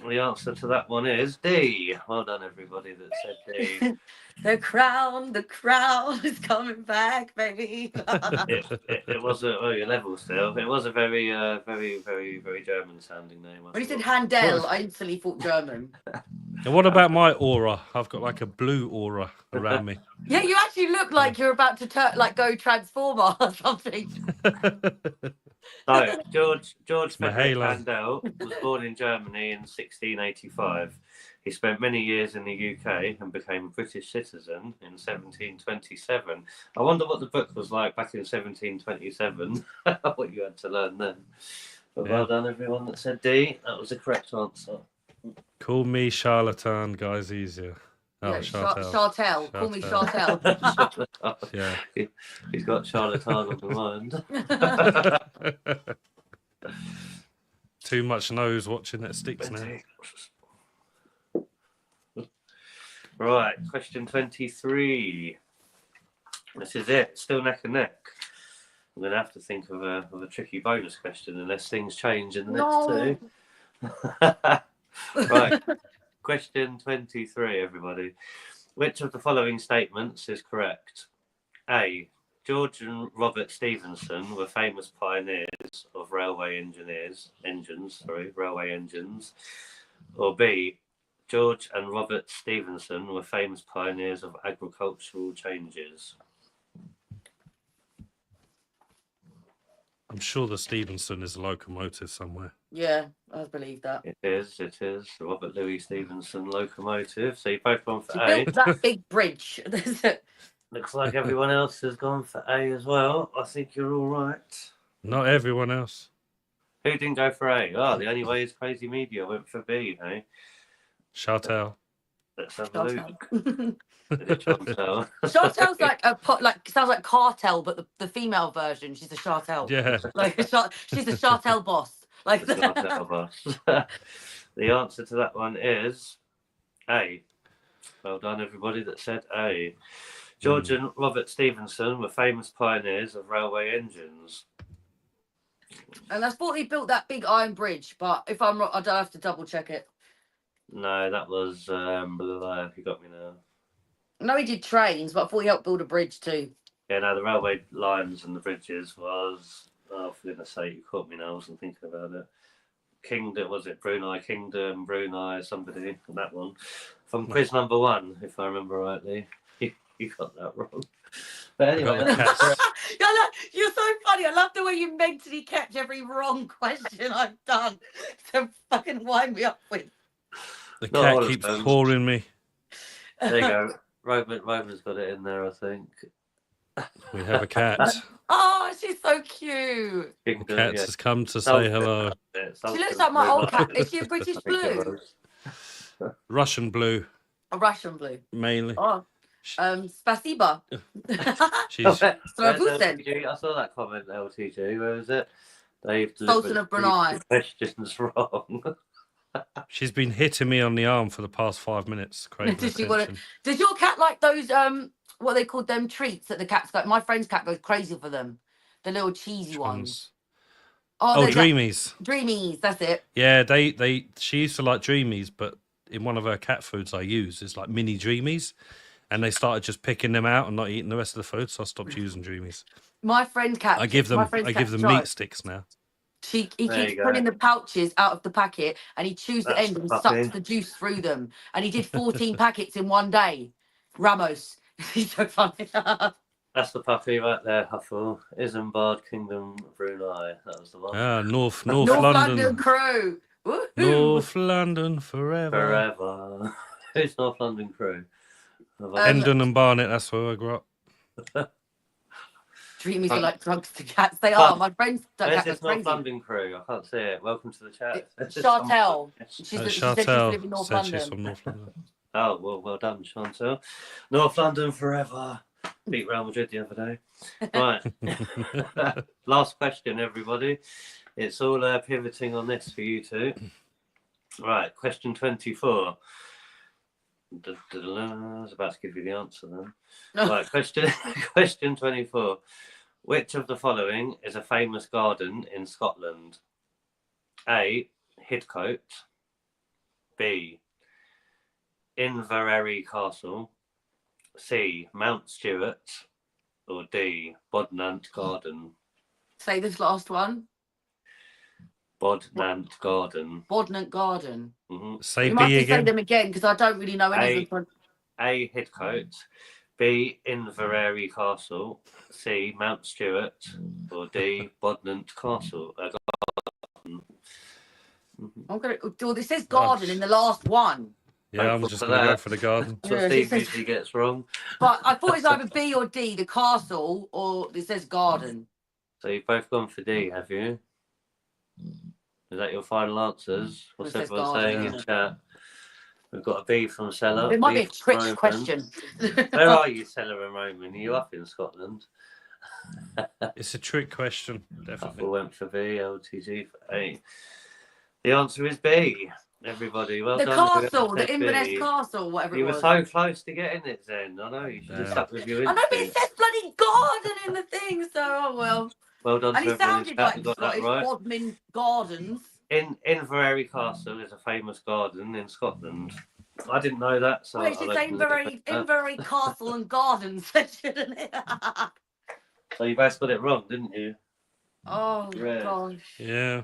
The answer to that one is D. Well done, everybody that said D. The crown is coming back, baby. It was a level still. It was a very German sounding name. When you said Handel, I instantly thought German. And what about my aura? I've got like a blue aura around me. Yeah, you actually look like you're about to go Transformer or something. So George my Frederick halo. Handel was born in Germany in 1685. He spent many years in the UK and became a British citizen in 1727. I wonder what the book was like back in 1727. What you had to learn then. But Yeah. well done, everyone that said D. That was the correct answer. Call me charlatan, guys, easier. Oh, Yeah, Chartel. Chartel. Call me Chartel. Yeah. He's got charlatan on the mind. Too much nose watching that sticks now. Right, question 23. This is it. Still neck and neck. I'm going to have to think of a tricky bonus question unless things change in the next two. Right, question 23, everybody. Which of the following statements is correct? A. George and Robert Stephenson were famous pioneers of railway engines. Or B. George and Robert Stephenson were famous pioneers of agricultural changes. I'm sure the Stevenson is a locomotive somewhere. Yeah, I believe that. It is. Robert Louis Stevenson locomotive. So you both gone for She A. built that big bridge. Looks like everyone else has gone for A as well. I think you're all right. Not everyone else. Who didn't go for A? Oh, the only way is Crazy Media went for B, hey? Chantel. Let's have a look. Chantel. Is it Chantel? Chantel's like sounds like Cartel, but the female version. She's a Chantel. Yeah. Like she's the Chantel boss. Like The Chantel boss. The answer to that one is A. Well done, everybody that said A. George and Robert Stephenson were famous pioneers of railway engines. And I thought he built that big iron bridge, but if I'm wrong, I don't have to double check it. No, that was you got me now. No, he did trains, but I thought he helped build a bridge too. Yeah, no, the railway lines and the bridges was, oh, for goodness sake, you caught me now, I wasn't thinking about it. Kingdom, was it Brunei Kingdom, Brunei, somebody, that one. From quiz number 1, if I remember rightly. You got that wrong. But anyway, You're so funny. I love the way you mentally kept every wrong question I've done to fucking wind me up with. The Not all cat of keeps them. clawing me. there you go. Roman's got it in there, I think. We have a cat. Oh, she's so cute. The Kingdom, cat yeah. has come to say hello. She looks like my old cat. Is she a British blue? Russian blue, A Russian blue. mainly. Oh, spasiba. She's LTG? I saw that comment, LTG. Where was it? They've Sultan of Brunei. questions wrong. she's been hitting me on the arm for the past 5 minutes. Craving attention. Does your cat like those what they called them treats that the cats go? My friend's cat goes crazy for them. The little cheesy Which ones. Oh, there's Dreamies. Dreamies, that's it. Yeah, she used to like Dreamies, but in one of her cat foods I use, it's like mini Dreamies. And they started just picking them out and not eating the rest of the food, so I stopped using Dreamies. My friend's cat. I give them meat sticks now. He keeps pulling the pouches out of the packet and he chews the end and sucks the juice through them. And he did 14 packets in one day. Ramos. He's so funny. That's the puppy right there, Huffle. Isambard Kingdom Brunei. That was the one. Ah, North London crew. Woo-hoo. North London forever. Forever. Who's North London crew? Hendon and Barnet, that's where I grew up. Dreamies are like drugs to cats. They are. My friend's cat This goes is North crazy. London crew. I can't see it. Welcome to the chat. Chantel. She said she's living North said she's London. from North London. Oh, well done, Chantel. North London forever. Beat Real Madrid the other day. Right. Last question, everybody. It's all pivoting on this for you two. Right, question 24. I was about to give you the answer then. Right, question 24. Which of the following is a famous garden in Scotland? A. Hidcote. B. Inverary Castle. C. Mount Stewart. Or D. Bodnant Garden. Say this last one. Bodnant Garden. Bodnant Garden. Mm-hmm. Say You might B have to say again. them again because I don't really know any of them. A. Hidcote. B. Inverary Castle. C. Mount Stewart. Or D. Bodnant Castle. I'm gonna. Well, this says garden in the last one, Yeah, I'm just going to go for the garden. That's what Steve usually gets wrong. but I thought it's either B or D, the castle, or it says garden. So you've both gone for D, have you? Is that your final answers? What's It says everyone garden, saying in yeah. chat? We've got a B from Seller. It might be B a from trick Roman. question. Where are you, Seller and Roman? Are you up in Scotland? It's a trick question, Apple definitely. went for B, LTG for A. The answer is B, everybody. Well The done. whoever castle, the said Inverness B. Castle, whatever You it were was. so close to getting it, Zen. I know, you should have Yeah. stuck with your I know, but it instinct. says bloody garden in the thing, so oh well. Well done And to it everyone in sounded chat like who got that Scottish right. Bodmin Gardens. Inverary Castle is a famous garden in Scotland. I didn't know that, so Well, it's I'll just open the debate. Inverary Castle and Gardens, shouldn't it? So you both got it wrong, didn't you? Oh Right. gosh. Yeah.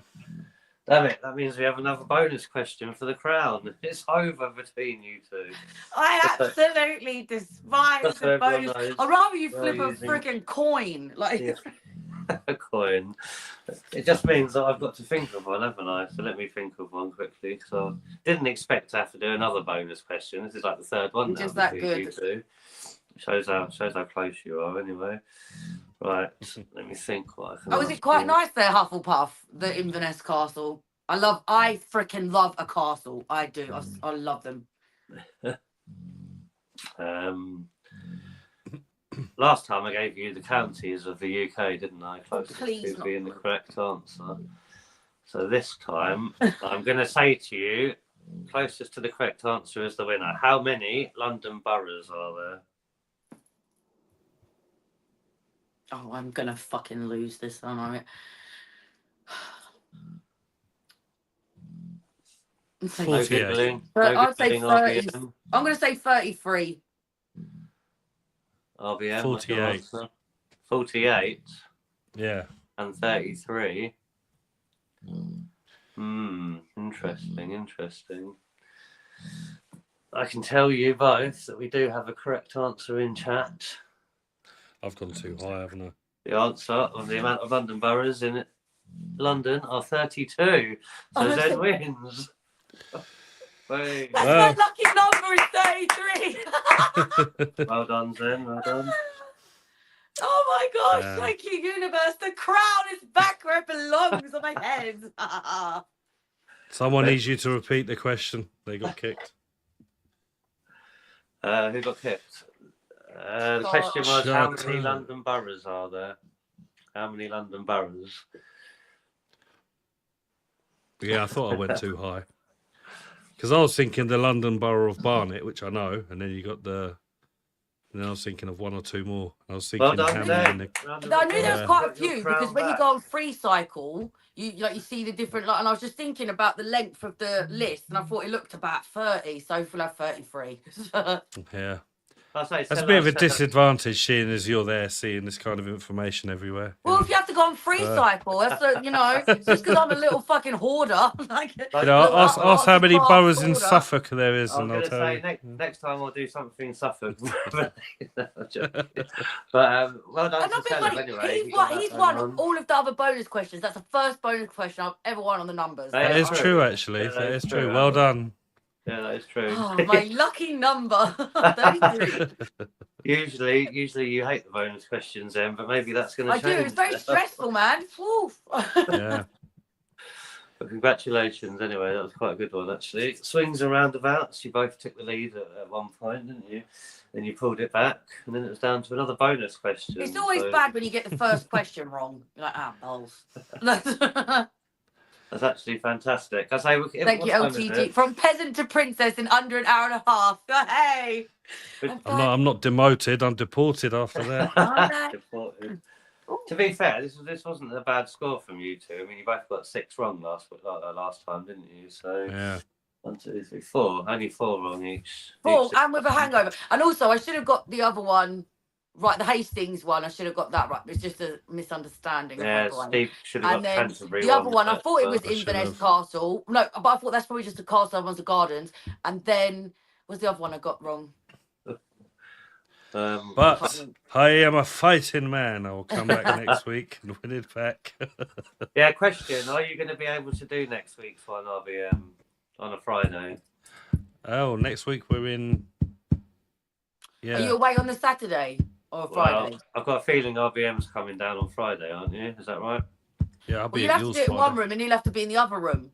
Damn it, that means we have another bonus question for the crown. It's over between you two. I absolutely despise Just so the everyone bonus. knows, I'd rather you we're flip a using- freaking coin. Like Yeah. A coin. It just means that I've got to think of one, haven't I? So let me think of one quickly. So I didn't expect to have to do another bonus question. This is like the third one now. Just that between good. you two. Shows how close you are, anyway. Right, let me think what I can Oh, is ask it quite you. nice there, Hufflepuff, the Inverness Castle? I freaking love a castle. I do. I love them. Last time I gave you the counties of the UK, didn't I? Closest please to not. being the correct answer. So this time, I'm going to say to you, closest to the correct answer is the winner. How many London boroughs are there? Oh, I'm gonna fucking lose this, aren't I? No 48. Googling. But No I'd say Googling 30. RBM. I'm gonna say 33. RBM, what's your 48. answer? 48 Yeah. and 33. Interesting. I can tell you both that we do have a correct answer in chat. I've gone too high, haven't I? The answer of the amount of London boroughs in London are 32. So Zen wins. Hey. That's Well. my lucky number is 33. Well done, Zen. Well done. Oh my gosh, Yeah. thank you, universe. The crown is back where it belongs on my head. Someone needs you to repeat the question. They got kicked. Who got kicked? The question was, Shut how many up. London boroughs are there? How many London boroughs? Yeah, I thought I went too high. Because I was thinking the London Borough of Barnet, which I know, and then you got the... And then I was thinking of one or two more. I was thinking Well done, how Zen. many... Round of I knew there was applause. quite a Got your few crown because when you back. go on free cycle, you see the different, and I was just thinking about the length of the list, and I thought it looked about 30, so we'll have 33. Yeah. I'll say That's a sell bit of a out, disadvantage, seeing as you're there, seeing this kind of information everywhere. Well, if you have to go on free cycle, that's just because I'm a little fucking hoarder. Like, little Ask arts how and many crafts boroughs in hoarder. Suffolk there is, I'm and I'll going to tell say you. next time I'll do something in Suffolk. But well done And to not being Sell funny, anyway. he's won all of the other bonus questions. That's the first bonus question I've ever won on the numbers. That That is true. true, actually. Yeah, that is true. Well done. Yeah, that is true. Oh, my lucky number, 33. Usually you hate the bonus questions, then, but maybe that's going to I change. do. It's very stressful, man. Woof. Yeah. But congratulations, anyway. That was quite a good one, actually. Swings and roundabouts. You both took the lead at one point, didn't you? Then you pulled it back, and then it was down to another bonus question. It's always bad when you get the first question wrong. You're like, balls. That's actually fantastic. I say, Thank you, LTG. From peasant to princess in under an hour and a half. Hey. I'm not demoted. I'm deported after that. Deported. To be fair, this wasn't a bad score from you two. I mean, you both got 6 wrong last time, didn't you? So Yeah. 1, 2, 3, 4. Only 4 wrong each. 4, and with a hangover. And also, I should have got the other one right. The Hastings one, I should have got that right. It's just a misunderstanding. Yeah, Steve should have and got then Canterbury. the other one, I thought it was I should Inverness have. Castle. No, but I thought that's probably just a castle. One's the gardens. And then was the other one I got wrong? But I am a fighting man. I will come back next week and win it back. Yeah, question. Are you going to be able to do next week's one, RBM, on a Friday? Oh, next week we're in... Yeah. Are you away on the Saturday or Friday? Well, I've got a feeling RBM's coming down on Friday, aren't you? Is that right? Yeah, I'll be You'll at have to yours do it in Friday. one room and he'll have to be in the other room.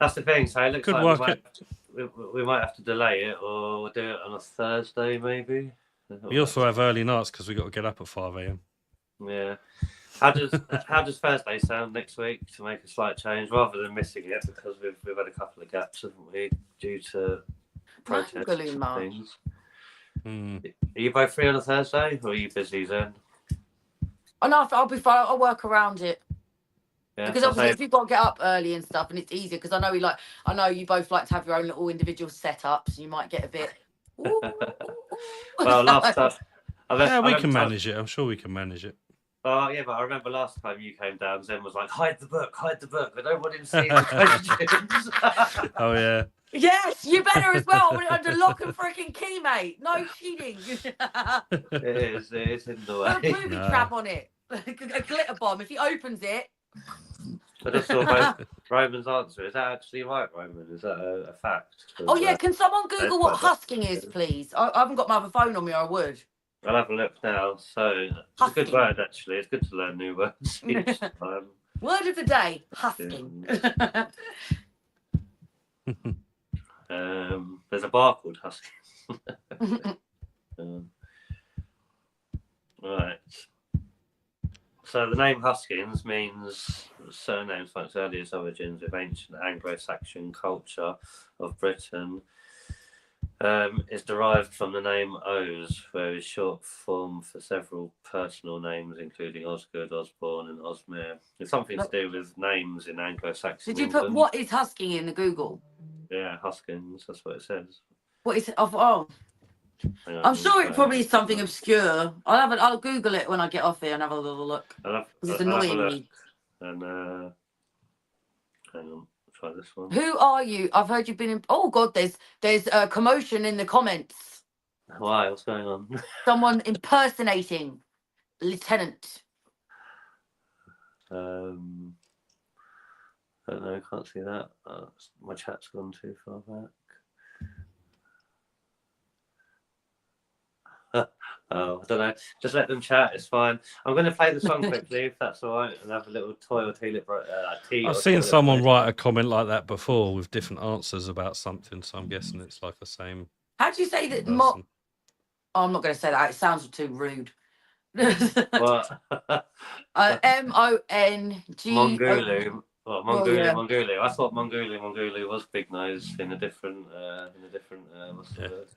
That's the thing. So it looks Could like work we might have to delay it, or we'll do it on a Thursday, maybe. We also have early nights because we got to get up at 5 a.m. Yeah. How does Thursday sound next week, to make a slight change rather than missing it, because we've had a couple of gaps, haven't we, due to protests and things. Are you both free on a Thursday, or are you busy then? Oh no, I'll be fine. I'll work around it. Yeah, Because obviously, if you've got to get up early and stuff, and it's easier, because I know you both like to have your own little individual setups. You might get a bit. Well, last time. Yeah, we can manage it. I'm sure we can manage it. Oh, yeah, but I remember last time you came down, Zen was like, hide the book. I don't want him seeing the questions. Oh, yeah. Yes, you better as well. I want it under lock and freaking key, mate. No cheating. It is in the Put way. a booby trap on it. A glitter bomb. If he opens it. I just saw Roman's answer. Is that actually right, Roman? Is that a fact? Oh, yeah. Can someone Google what husking is, please? I haven't got my other phone on me, or I would. I'll have a look now. So it's a good Husking. word, actually. It's good to learn new words each time. Word of the day, husking. There's a bar called Husky. Right. So the name Huskins means surnames from its earliest origins with ancient Anglo-Saxon culture of Britain. Is derived from the name Oz, where is short form for several personal names, including Osgood, Osborne, and Osmere. It's something to do with names in Anglo-Saxon Did you England. put what is husking in the Google? Yeah, Huskins. That's what it says. What is it? Oh, I'm sure it probably is something obscure. I'll Google it when I get off here and have a little look. Because it's annoying me. And hang on, try this one. Who are you? I've heard you've been in. Oh God, there's a commotion in the comments. Why? What's going on? Someone impersonating Lieutenant. I don't know. Can't see that. My chat's gone too far back. Oh, I don't know. Just let them chat. It's fine. I'm going to play the song quickly, if that's all right, and have a little toilet tea. I've seen someone write a comment like that before with different answers about something, so I'm guessing it's like the same. How do you say that? person. Oh, I'm not going to say that. It sounds too rude. What? M-O-N-G. Mongolu. What? Mongolu. yeah. Mongolu. I thought Mongolu was big nose in a different. What's the word?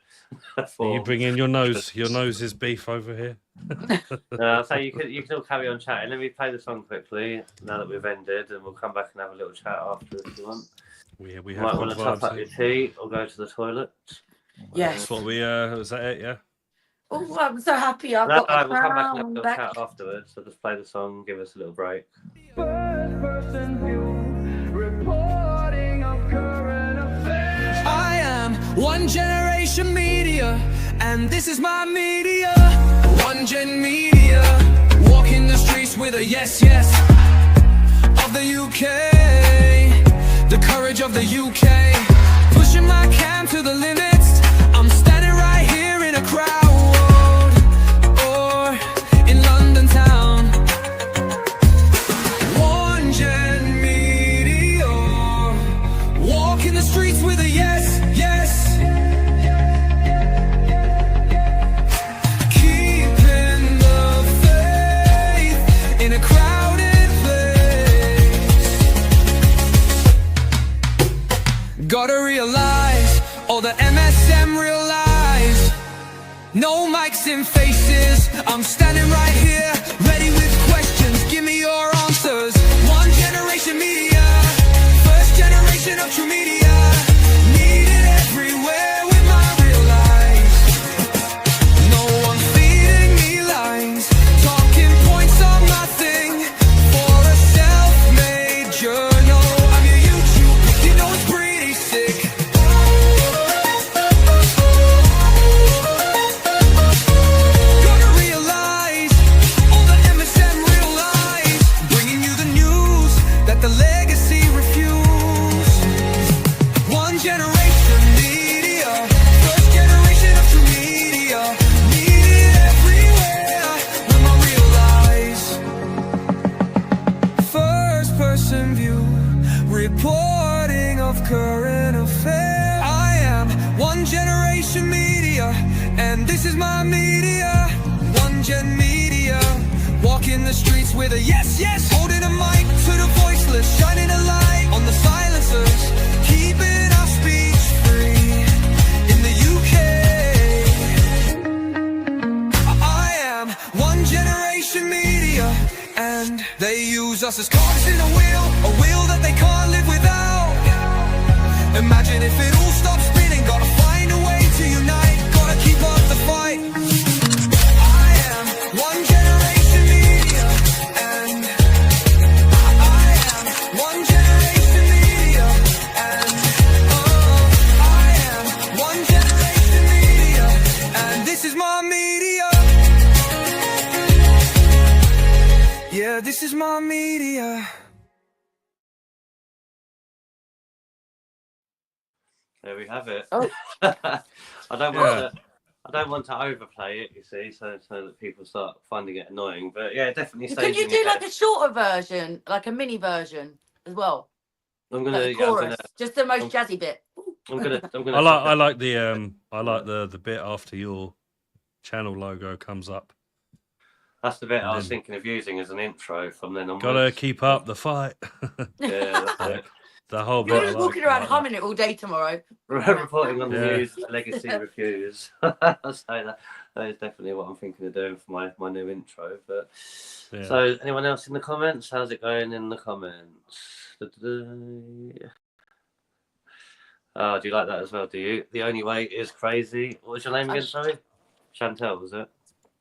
Are you bringing your nose's beef over here? So you can all carry on chatting. Let me play the song quickly now that we've ended, and we'll come back and have a little chat after if you want. We You have might want to top up your tea or go to the toilet. Yes. That's what we was that it? Yeah. Oh, I'm so happy. I've No, got we'll come back and have a crown little back. chat afterwards. So just play the song, give us a little break. I am one generation media, and this is my media. One gen media, walking the streets with a yes, yes of the UK, the courage of the UK, pushing my cam to the limits. I'm standing right here in a crowd, or in London town. One gen media, walking the streets with a yes, yes. Keeping the faith in a crowded place. Gotta realize, all the MSM realize, no mics in faces. I'm standing right here, ready with questions. Give me your answers. One generation media, first generation of true media, needed everywhere with my real life. No one feeding me lines, talking points on nothing. For a self-made journal, I'm your YouTube, you know it's pretty sick. Gotta realize, all the MSM realize, bringing you the news that the legacy refuse. One generation media, first generation of true media, needed everywhere with my real eyes. First person view, reporting of current affairs. I am one generation media, and this is my media. One gen media, walking the streets with a yes, yes, holding a mic to the voiceless, shining a light on the silencers, keeping our speech free in the UK. I am one generation media, and they use us as cogs in a wheel that they can't live without. Imagine if it all stopped spinning, gotta find a way to unite, gotta keep up the fight. I am one generation media, and I am one generation media, and I am one generation media, and this is my media. Yeah, this is my media. There we have it. Oh. I don't want to. I don't want to overplay it, you see, so that people start finding it annoying. But yeah, definitely stays Could you in your do like head. a shorter version, like a mini version as well? I'm Like gonna, the yeah, I'm chorus, just the most jazzy bit. gonna I like the bit after your channel logo comes up. That's the bit And I was then- thinking of using as an intro from then onwards. Gotta keep up the fight. Yeah, that's it. The whole You're bit. just I walking like, around I like humming it all day tomorrow. Reporting on the Yeah. news, legacy refuse. I'll say that is definitely what I'm thinking of doing for my new intro. But that. Yeah. so, anyone else in the comments? How's it going in the comments? Oh, do you like that as well? Do you? The only way is crazy. What was your name again? Sorry, Chantel, was it?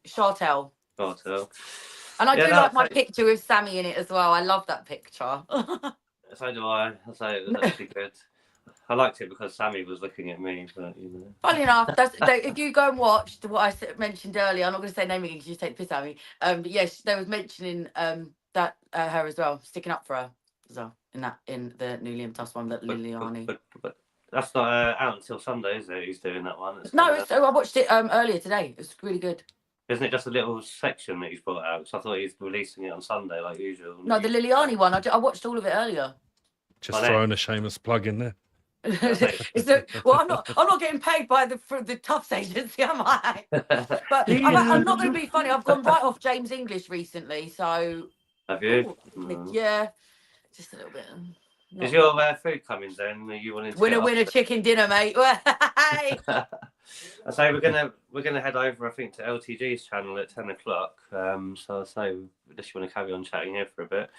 Chartel. Chantel. And I Yeah, do no, like my so- picture with Sammy in it as well. I love that picture. So do I. I say it was actually good. I liked it because Sammy was looking at me, but you know. Funny enough, if you go and watch what I mentioned earlier, I'm not going to say name again because you take the piss out of me. But yes, they was mentioning that her as well, sticking up for her as well in the new Liam Tuss one, that Liliani. But that's not out until Sunday, is it? He's doing that one. I watched it earlier today. It's really good. Isn't it just a little section that he's brought out? Because I thought he's releasing it on Sunday like usual. No, the Liliani one. I watched all of it earlier. Just throwing a shameless plug in there. Well, I'm not getting paid by the Tufts agency, am I? But I'm not going to be funny. I've gone right off James English recently, so Have you? yeah, just a little bit. Is your food coming then? Are you wanting to Winner chicken dinner, mate? Hey! I say we're gonna head over, I think, to LTG's channel at 10 o'clock. So I say, unless you want to carry on chatting here for a bit.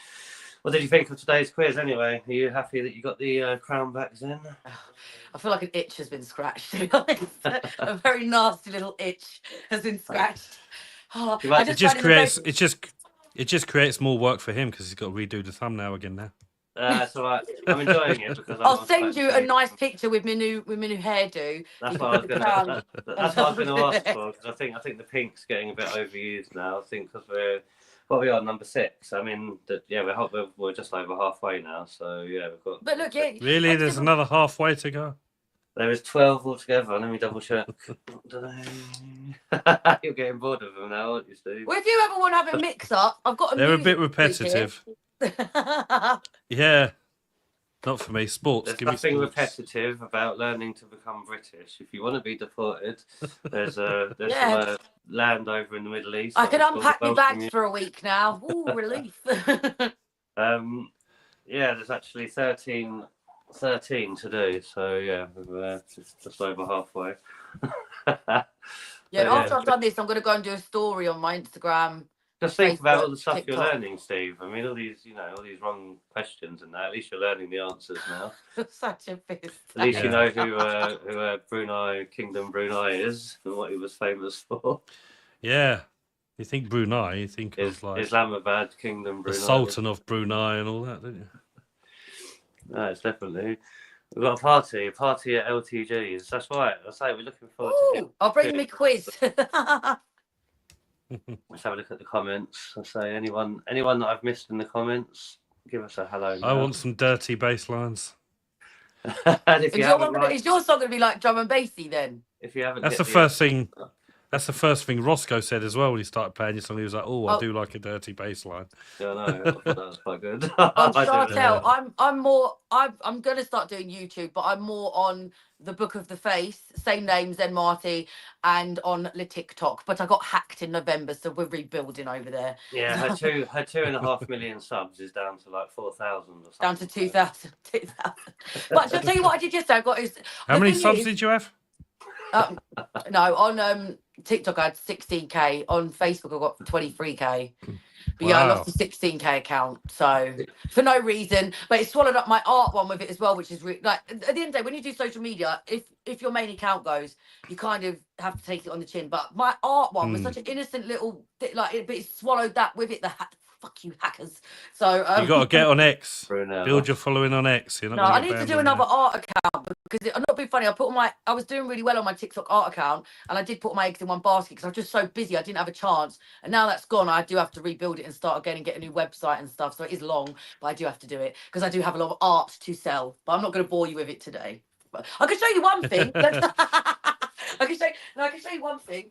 What did you think of today's quiz anyway? Are you happy that you got the crown back then? Oh, I feel like an itch has been scratched, to be honest. A very nasty little itch has been scratched. Oh, It just creates more work for him because he's got to redo the thumbnail again now. That's all right. I'm enjoying it because I'll send you a nice picture with my new hairdo. That's what I was going to. That's what I was going to ask for because I think the pink's getting a bit overused now. I think because we are number 6. I mean, we're just over halfway now. So yeah, we've got. But look, yeah. Really, there's another halfway to go. There is 12 altogether. Let me double check. You're getting bored of them now, aren't you, Steve? Well, if you ever want to have a mix-up, I've got a. They're a bit repetitive. Yeah, not for me. Sports. There's nothing repetitive about learning to become British. If you want to be deported, there's some land over in the Middle East. I can unpack my bags for a week now. Ooh, relief. Yeah, there's actually 13 to do. So yeah, we're just over halfway. Yeah, after I've done this, I'm going to go and do a story on my Instagram. Just think about all the Facebook, stuff TikTok. you're learning, Steve. I mean, all these wrong questions and that. At least you're learning the answers now. Such a piss. At least you know who Brunei, Kingdom Brunei is and what he was famous for. Yeah, you think Brunei, you think of like Islamabad, Kingdom Brunei. the Sultan of Brunei and all that, don't you? No, it's definitely. We've got a party at LTG's. That's right. I say we're looking forward to it. I'll bring me quiz. Let's have a look at the comments. I say anyone that I've missed in the comments, give us a hello. I want some dirty bass lines. If you Is your song going to be like drum and bassy then? If you haven't, That's the first thing. That's the first thing Roscoe said as well when he started playing your song. He was like, "Oh, I do like a dirty bass line." Yeah, I know. I thought that was quite good. Chartel, I'm going to start doing YouTube, but I'm more on the Book of the Face, same name, Zen Marty, and on the TikTok. But I got hacked in November, so we're rebuilding over there. Yeah, her 2.5 million subs is down to like 4,000 or something. Down to 2,000. But I'll tell you what I did yesterday. I got How many subs did you have? No, on TikTok I had 16k. On Facebook I got 23k. But yeah, I lost a 16k account, so for no reason. But it swallowed up my art one with it as well, which is like at the end of the day, when you do social media, if your main account goes, you kind of have to take it on the chin. But my art one was such an innocent little but it swallowed that with it. Fuck you hackers. So You got to get on X. Bruno. Build your following on X. You're not I need to do another art account because I'm not being funny. I was doing really well on my TikTok art account, and I did put my eggs in one basket because I was just so busy. I didn't have a chance, and now that's gone. I do have to rebuild it and start again and get a new website and stuff. So it is long, but I do have to do it because I do have a lot of art to sell. But I'm not going to bore you with it today. But I can show you one thing. I can show. No, I can show you one thing.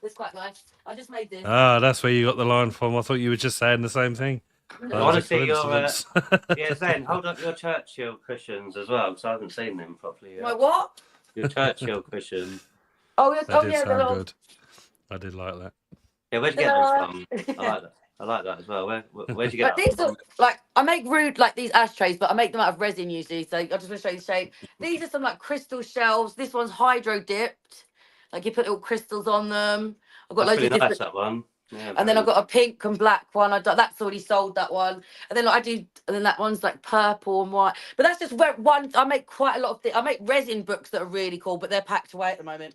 It's quite nice. I just made this. Ah, that's where you got the line from. I thought you were just saying the same thing. I That want was to a see your coincidence. yeah, Zen. Hold up your Churchill cushions as well, because I haven't seen them properly yet. My what? Your Churchill cushion. Oh yes. That Oh did yeah. The sound little. good. I did like that. Yeah, where'd you get them from? I like that. I like that as well. Where'd you get But that these from? are like I make rude like these ashtrays, but I make them out of resin usually. So I just want to show you the shape. These are some like crystal shells. This one's hydro dipped. Like you put little crystals on them. I've got That's loads really of nice, different. that one. Yeah, And then I've very got a pink and black one. That's already sold, that one. And then like, I do, and then that one's like purple and white. But that's just where one. I make quite a lot of things. I make resin books that are really cool, but they're packed away at the moment.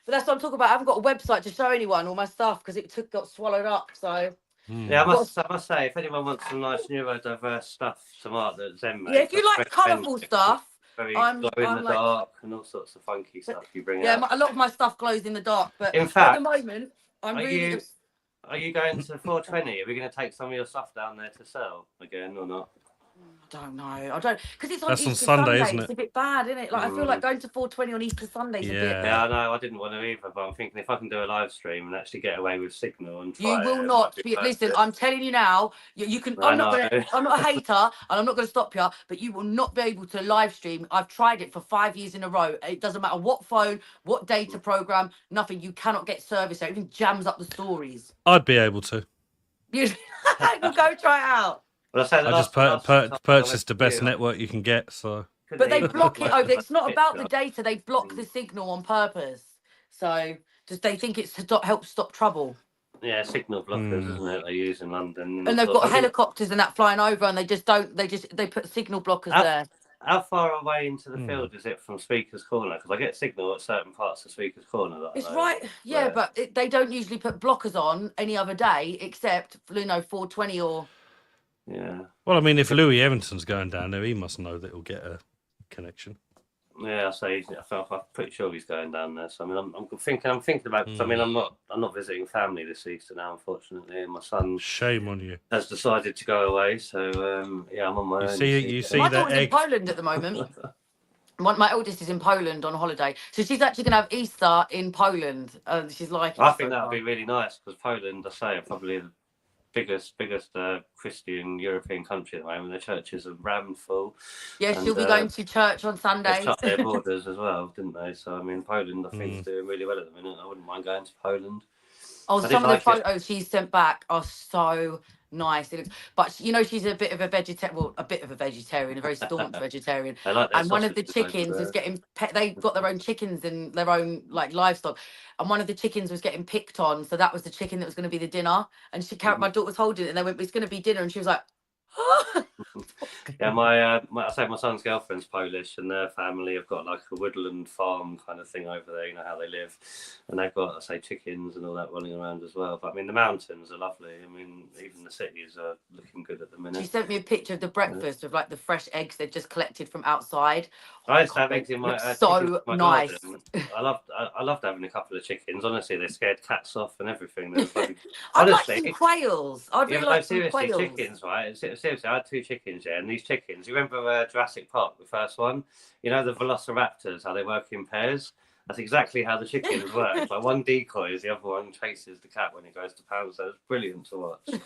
But that's what I'm talking about. I haven't got a website to show anyone all my stuff because got swallowed up. So Yeah, Hmm. I must say, if anyone wants some nice neurodiverse stuff, some art that Zen makes, yeah, if you that's like very colourful authentic, stuff, very I'm glow in the like, dark and all sorts of funky but stuff you bring yeah, out. a lot of my stuff glows in the dark. But In at the fact, moment, I'm are really. you are you going to 420? Are we going to take some of your stuff down there to sell again or not? I don't know. I don't because it's on That's on Easter Sunday, Sunday. isn't It's it? a bit bad, isn't it? Like I feel like going to 420 on Easter Sunday is a bit. Yeah. Yeah, I know. I didn't want to either, but I'm thinking if I can do a live stream and actually get away with signal and try You will it not might be. worth Listen, it. I'm telling you now. You can. I know. I'm not a hater, and I'm not going to stop you. But you will not be able to live stream. I've tried it for 5 years in a row. It doesn't matter what phone, what data program, nothing. You cannot get service. It even jams up the stories. I'd be able to. You will go try it out. Well, I say the I just last few times I purchased went the to best you, I network you can get. So couldn't But they even block it upload over. a It's not about the picture. data. They block the signal on purpose. So just they think it's to help stop trouble. Yeah, signal blockers, isn't it? They use in London. And they've Sort of- got helicopters and that flying over, and they just don't. They put signal blockers How- there. How far away into the field is it from Speaker's Corner? Because I get signal at certain parts of Speaker's Corner. That I It's know right, yeah, where. but they don't usually put blockers on any other day except 420 or. Yeah. well, I mean, if Louis Evanson's going down there, he must know that he'll get a connection. Yeah, I say I'm pretty sure he's going down there. So I mean, I'm thinking about. Cause, I mean, I'm not visiting family this Easter now, unfortunately, and my son Shame on you. has decided to go away. So yeah, I'm on my own. this You Easter. see My that daughter's in egg? Poland at the moment. My eldest is in Poland on holiday, so she's actually going to have Easter in Poland. She's like. I think that would be really nice because Poland, I say, are probably the biggest Christian European country at the moment. The churches are rammed full. Yeah, and, she'll be going to church on They Sundays. shut their borders as well, didn't they? So I mean, Poland, I think, is doing really well at the minute. I wouldn't mind going to Poland. Oh, I some of did the like it. photos she's sent back are so nice. But she's a bit of a vegetarian. Well, a bit of a vegetarian, a very staunch vegetarian. They like their And one of the sausages over chickens there. was getting. They've got their own chickens and their own like livestock. And one of the chickens was getting picked on, so that was the chicken that was going to be the dinner. And my daughter was holding it, and they went, "It's going to be dinner," and she was like. Yeah, I say my son's girlfriend's Polish, and their family have got like a woodland farm kind of thing over there. You know how they live, and they've got, I say, chickens and all that running around as well. But I mean, the mountains are lovely. I mean, even the cities are looking good at the She minute. sent me a picture of the breakfast of like the fresh eggs they've just collected from outside. I used to have eggs in my Looks chickens so in my nice. garden. I loved having a couple of chickens. Honestly, they scared cats off and everything. They were bloody- I'd like honestly, some quails. I'd yeah, really but like some seriously, quails. chickens, right? Seriously, I had 2 chickens, yeah, and these chickens, you remember Jurassic Park, the first one? You know the velociraptors, how they work in pairs? That's exactly how the chickens work. Like one decoys, the other one chases the cat when it goes to pounce. So it's brilliant to watch.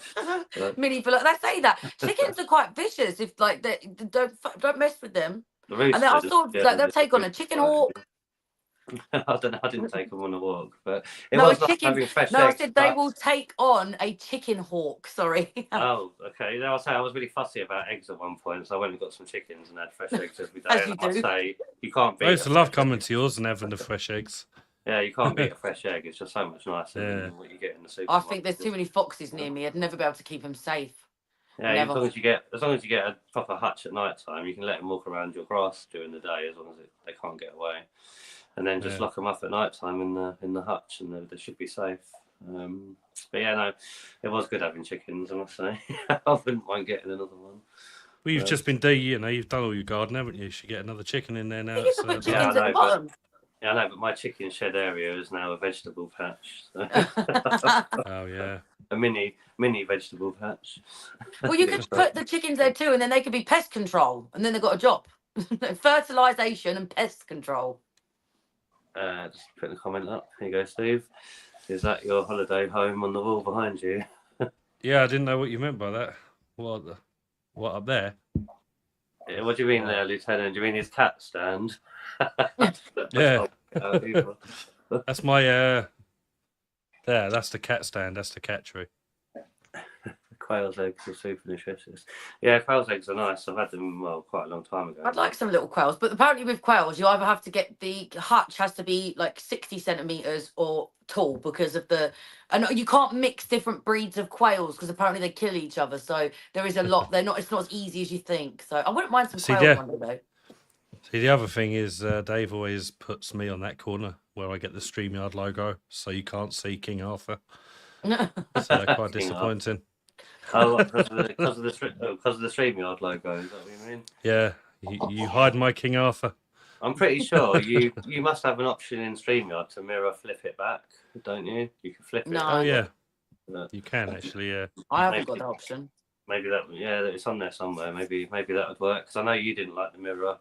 But Mini they say that chickens are quite vicious if like they don't mess with them. the And then I roosters, saw yeah, like they'll take on a chicken hawk. I don't know. I didn't take them on a walk, but it No, was a nice chicken. having fresh No, I eggs. said they but- will take on a chicken hawk. Sorry. Oh, okay. I was saying I was really fussy about eggs at one point, so I went and got some chickens and had fresh eggs every day. As And you I must do. say, you can't beat. I used a to love fresh coming egg. to yours and having the fresh eggs. Yeah, you can't beat a fresh egg. It's just so much nicer Yeah. than what you get in the I supermarket. think there's too many foxes near me. I'd never be able to keep them safe. Yeah, Never. as long as you get a proper hutch at night time, you can let them walk around your grass during the day as long as they can't get away, and then just Yeah. lock them up at night time in the hutch, and they should be safe. But yeah, no, it was good having chickens, I must say. I wouldn't mind getting another one. Well, you've just been you've done all your garden, haven't you? You should get another chicken in there now. You can put It's, yeah, chickens I at the know, bottom. Yeah, I know, but my chicken shed area is now a vegetable patch. So. oh yeah. A mini vegetable patch. Well, you could put the chickens there too, and then they could be pest control, and then they've got a job. Fertilization and pest control. Just putting a comment up. Here you go, Steve. Is that your holiday home on the wall behind you? Yeah, I didn't know what you meant by that. What up there? Yeah, what do you mean there, Lieutenant? Do you mean his cat stand? Yeah, People. that's my there. That's the cat stand. That's the cat tree. Quail's eggs are super nutritious. Yeah, quail's eggs are nice. I've had them quite a long time ago. I'd like some little quails, but apparently with quails, you either have to get the hutch has to be like 60 centimeters or tall because of and you can't mix different breeds of quails because apparently they kill each other. So there is a lot. It's not as easy as you think. So I wouldn't mind some quails one day though. See, the other thing is Dave always puts me on that corner where I get the StreamYard logo, so you can't see King Arthur. So they're quite disappointing. Oh, because of the StreamYard logo, is that what you mean? Yeah, you hide my King Arthur. I'm pretty sure you must have an option in StreamYard to mirror flip it back, don't you? You can flip it. No. Oh yeah, you can actually. Yeah, I haven't got that option. Maybe it's on there somewhere. Maybe that would work because I know you didn't like the mirror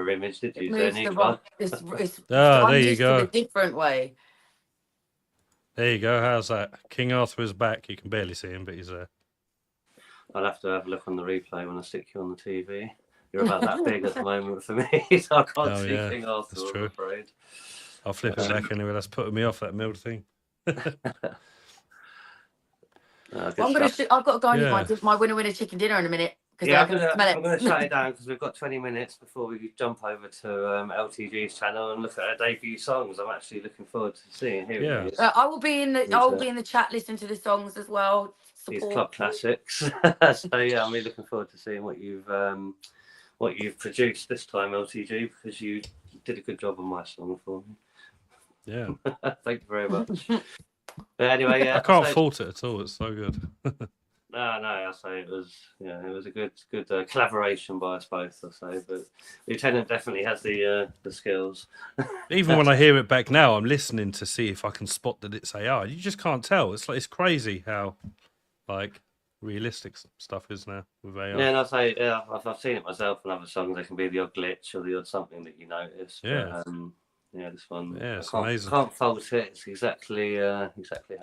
image, did you? It moves the wrong. It's there you go. A different way. There you go. How's that? King Arthur is back. You can barely see him, but he's there. I'll have to have a look on the replay when I stick you on the TV. You're about that big at the moment for me, so I can't see King Arthur. That's true. I'm afraid. I'll flip it back anyway. That's putting me off that mild thing. I've got to go and eat my winner chicken dinner in a minute. Yeah, I'm going to shut it down because we've got 20 minutes before we jump over to LTG's channel and look at our debut songs. I'm actually looking forward to seeing him. Yeah. I will be in the chat listening to the songs as well. These club classics. So yeah, I'm really looking forward to seeing what you've produced this time, LTG, because you did a good job on my song for me. Yeah. Thank you very much. But anyway, yeah, I can't fault it at all. It's so good. No, I say it was a good collaboration by us both. I say, but Lieutenant definitely has the skills. Even when I hear it back now, I'm listening to see if I can spot that it's AI. You just can't tell. It's crazy how realistic stuff is now with AI. Yeah, and I say I've seen it myself in other songs. There can be the odd glitch or the odd something that you notice. Yeah. But, this one. Yeah, it's amazing. Can't fault it. It's exactly how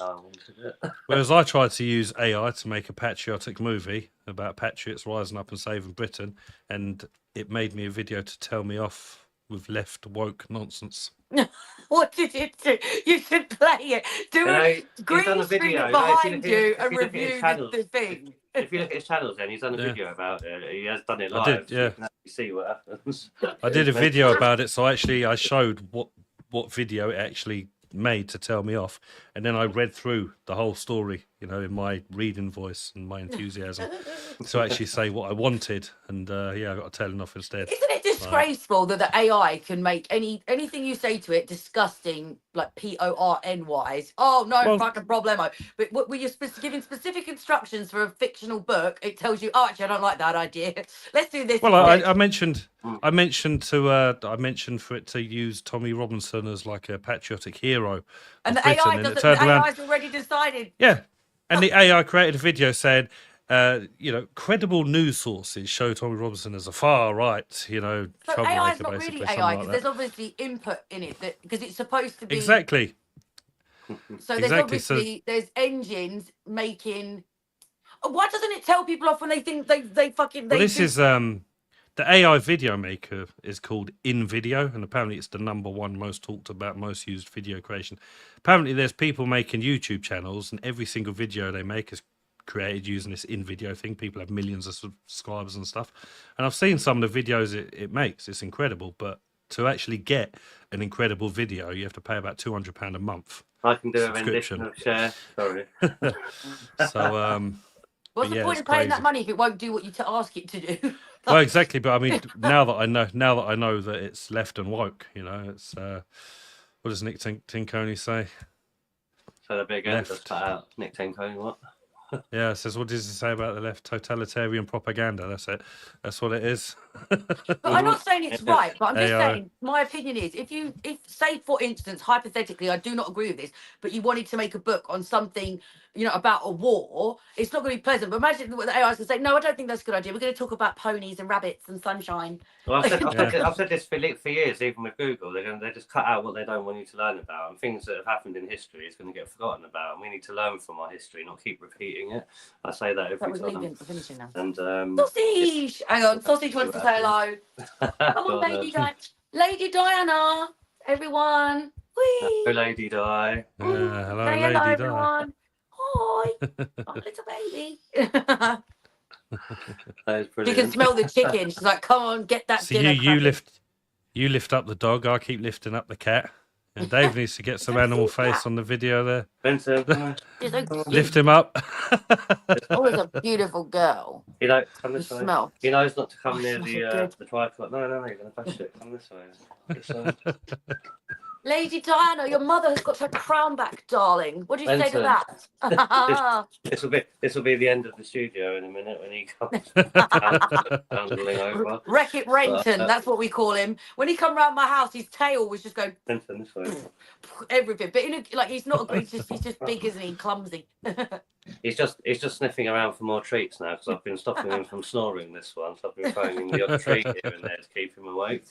I wanted it. Whereas I tried to use AI to make a patriotic movie about patriots rising up and saving Britain, and it made me a video to tell me off with left woke nonsense. What did it do? You should play it. Green screen it behind you and review the thing. If you look at his channels, then he's done a video about it. He has done it live. I did, yeah. So you can actually see what happens. I did a video about it, so I showed what video it actually made to tell me off, and then I read through the whole story, in my reading voice and my enthusiasm, to actually say what I wanted, and I got a telling off instead. Isn't it disgraceful that the AI can make anything you say to it disgusting, like porn-wise? Oh no, fucking problemo. But when you're giving specific instructions for a fictional book, it tells you, oh, actually, I don't like that idea. Let's do this. Well, I mentioned for it to use Tommy Robinson as like a patriotic hero, and the Britain, AI doesn't. The AI's already decided. Yeah, and the AI created a video saying, credible news sources show Tommy Robinson as a far right, So AI is not really AI because there's obviously input in it because it's supposed to be exactly. So there's obviously there's engines making. Why doesn't it tell people off when they think they fucking? Well, this is the AI video maker is called InVideo, and apparently it's the #1 most talked about, most used video creation. Apparently, there's people making YouTube channels, and every single video they make is created using this InVideo thing. People have millions of subscribers and stuff, and I've seen some of the videos it makes. It's incredible, but to actually get an incredible video, you have to pay about £200 a month. I can do a rendition of Cher. Sorry. So, what's the point of paying that money if it won't do what you ask it to do? Well, exactly. But I mean, now that I know that it's left and woke, it's what does Nick Tinconi say? So the big end just cut out. Nick Tinconi, what? Yeah, it says, what does it say about the left? Totalitarian propaganda. That's it. That's what it is. But I'm not saying it's right, but I'm just saying my opinion is if say, for instance, hypothetically, I do not agree with this, but you wanted to make a book on something about a war, it's not going to be pleasant. But imagine what the AI's going to say, no, I don't think that's a good idea. We're going to talk about ponies and rabbits and sunshine. Well, I've said this for years, even with Google. They just cut out what they don't want you to learn about, and things that have happened in history is going to get forgotten about. And we need to learn from our history, not keep repeating it. I say that every time. We're finishing now. And Sausage! Hang on, Sausage wants to say hello. Come on, Lady Diana, everyone. Whee! Hello, Lady Di. Hello, Say Lady hello, Di. everyone. Hi, I'm a little baby. That is You brilliant. can smell the chicken. She's like, come on, get that So dinner. you lift up the dog. I keep lifting up the cat. And Dave needs to get some animal face on the video there. Vincent, Lift him up. Always a beautiful girl. Come this way. Smell. He knows not to come Oh, near smells so the tripod. No, you're going to bash it. Come this way. This way. Lady Diana, your mother has got her crown back, darling. What do you say to that? This will be the end of the studio in a minute when he comes bundling over. Wreck-It Renton, that's what we call him. When he come round my house, his tail was just going Vincent, this way. everything. But he's not a he's just big, isn't he? Clumsy. He's just sniffing around for more treats now because I've been stopping him from snoring this one. So I've been throwing him the odd treat here and there to keep him awake.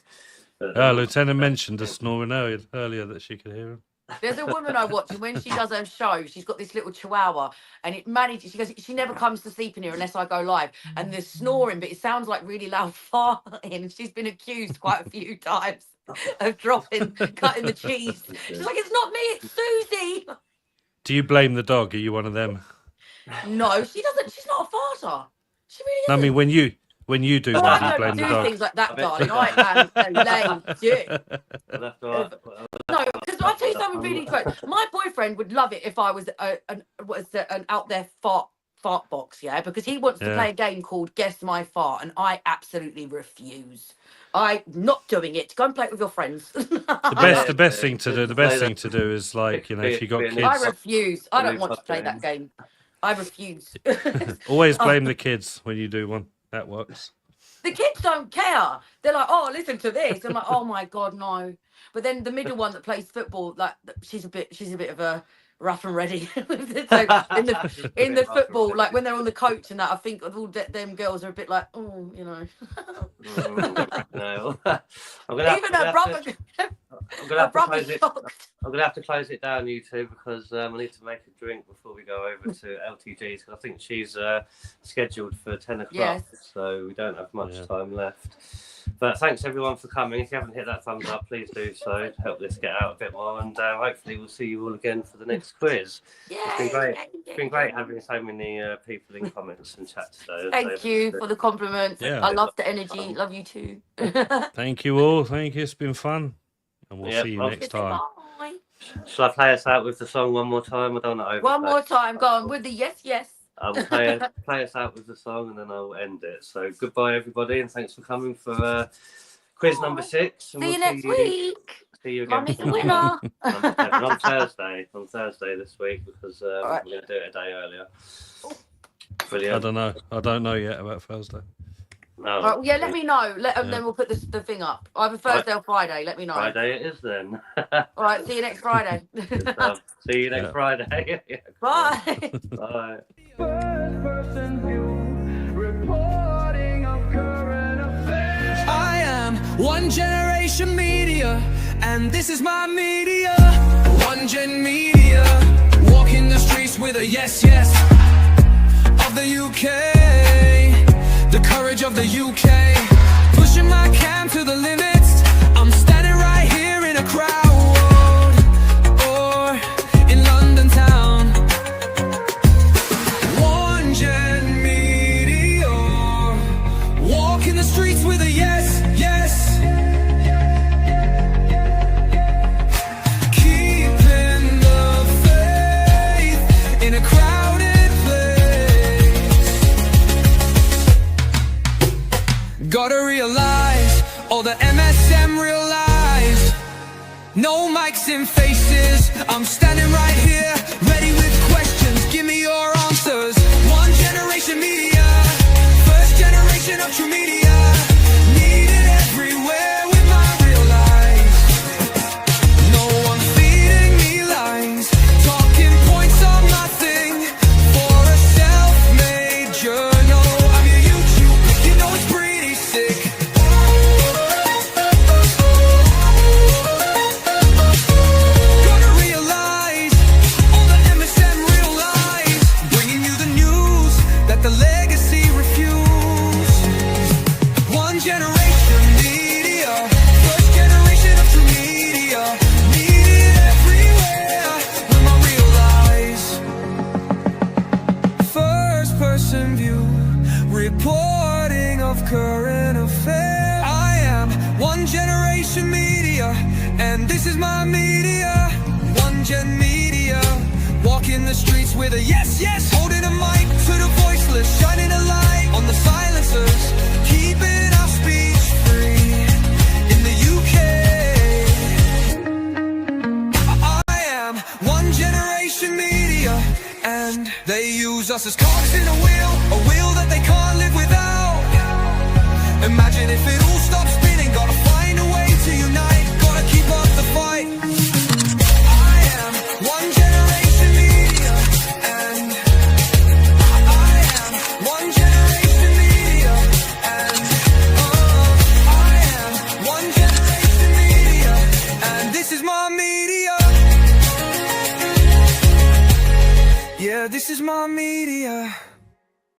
Lieutenant mentioned the snoring earlier that she could hear him. There's a woman I watch, and when she does her show, she's got this little chihuahua, and it manages. She goes, she never comes to sleep in here unless I go live, and there's snoring, but it sounds like really loud farting. She's been accused quite a few times of cutting the cheese. She's like, it's not me, it's Susie. Do you blame the dog? Are you one of them? No, she doesn't. She's not a farter. She really isn't. I mean, when you do No, that, I you blame don't the do dog. things like that, darling. I am a lady. No, because I'll tell you something really quick. My boyfriend would love it if I was an out there fart box, yeah, because he wants to play a game called Guess My Fart, and I absolutely refuse. I'm not doing it. Go and play it with your friends. The best thing to do is like, if you got kids. I refuse. I don't want to play that game. I refuse. Always blame the kids when you do one. That works. The kids don't care. They're like, oh, listen to this. I'm like, oh my God, no. But then the middle one that plays football, like she's a bit of a rough and ready. So in the football, like when they're on the coach and that, I think all them girls are a bit like, oh, No. Even her brother. I'm gonna have to close it down, you two, because I need to make a drink before we go over to LTG's. Because I think she's scheduled for 10 o'clock, so we don't have much time left. But thanks everyone for coming. If you haven't hit that thumbs up, please do so to help this get out a bit more. And hopefully we'll see you all again for the next quiz. It's been great. It's been great having so many people in comments and chat today. Thank you for the compliments. I love the energy. Love you too. Thank you all. Thank you. It's been fun. And we'll see you next time. Bye. Shall I play us out with the song one more time? I don't know. One more time. Go on with the yes, yes. I will play us out with the song and then I'll end it. So goodbye everybody and thanks for coming for quiz number 6. See you next week. See you again. Mummy's the winner. on Thursday this week because we're going to do it a day earlier. Brilliant. I don't know yet about Thursday. No. Let me know. Then we'll put the thing up. Either Thursday or Friday. Let me know. Friday it is then. All right. See you next Friday. See you next Friday. Bye. Bye. First person view, reporting of current affairs. I am One Generation Media, and this is my media. One Gen Media, walking the streets with a yes, yes of the UK, the courage of the UK, pushing my cam to the limits. I'm standing right here in a crowd, or in London town. One Gen Media, walking the streets with a yes, yes. Keeping the faith in a crowded place. Gotta realize, all the MSM realize, no mics in faces. I'm standing right here, ready with questions. Give me your answers. One Generation Media, first generation of true media, needed everywhere with my real life. No one feeding me lies, talking points are nothing. person view, reporting of current affairs. I am one generation media, and this is my media. One gen media, walking the streets with a yes, yes, holding a mic to the voiceless, shining a light on the silencers, keeping our speech free in the UK. I am one generation media, and they use us as cogs in a wheel that they can't live without. Imagine if it all stopped spinning, gotta find a way to unite, gotta keep up the fight. I am one generation media, and I am one generation media, and I am one generation media, and this is my media. Yeah, this is my media.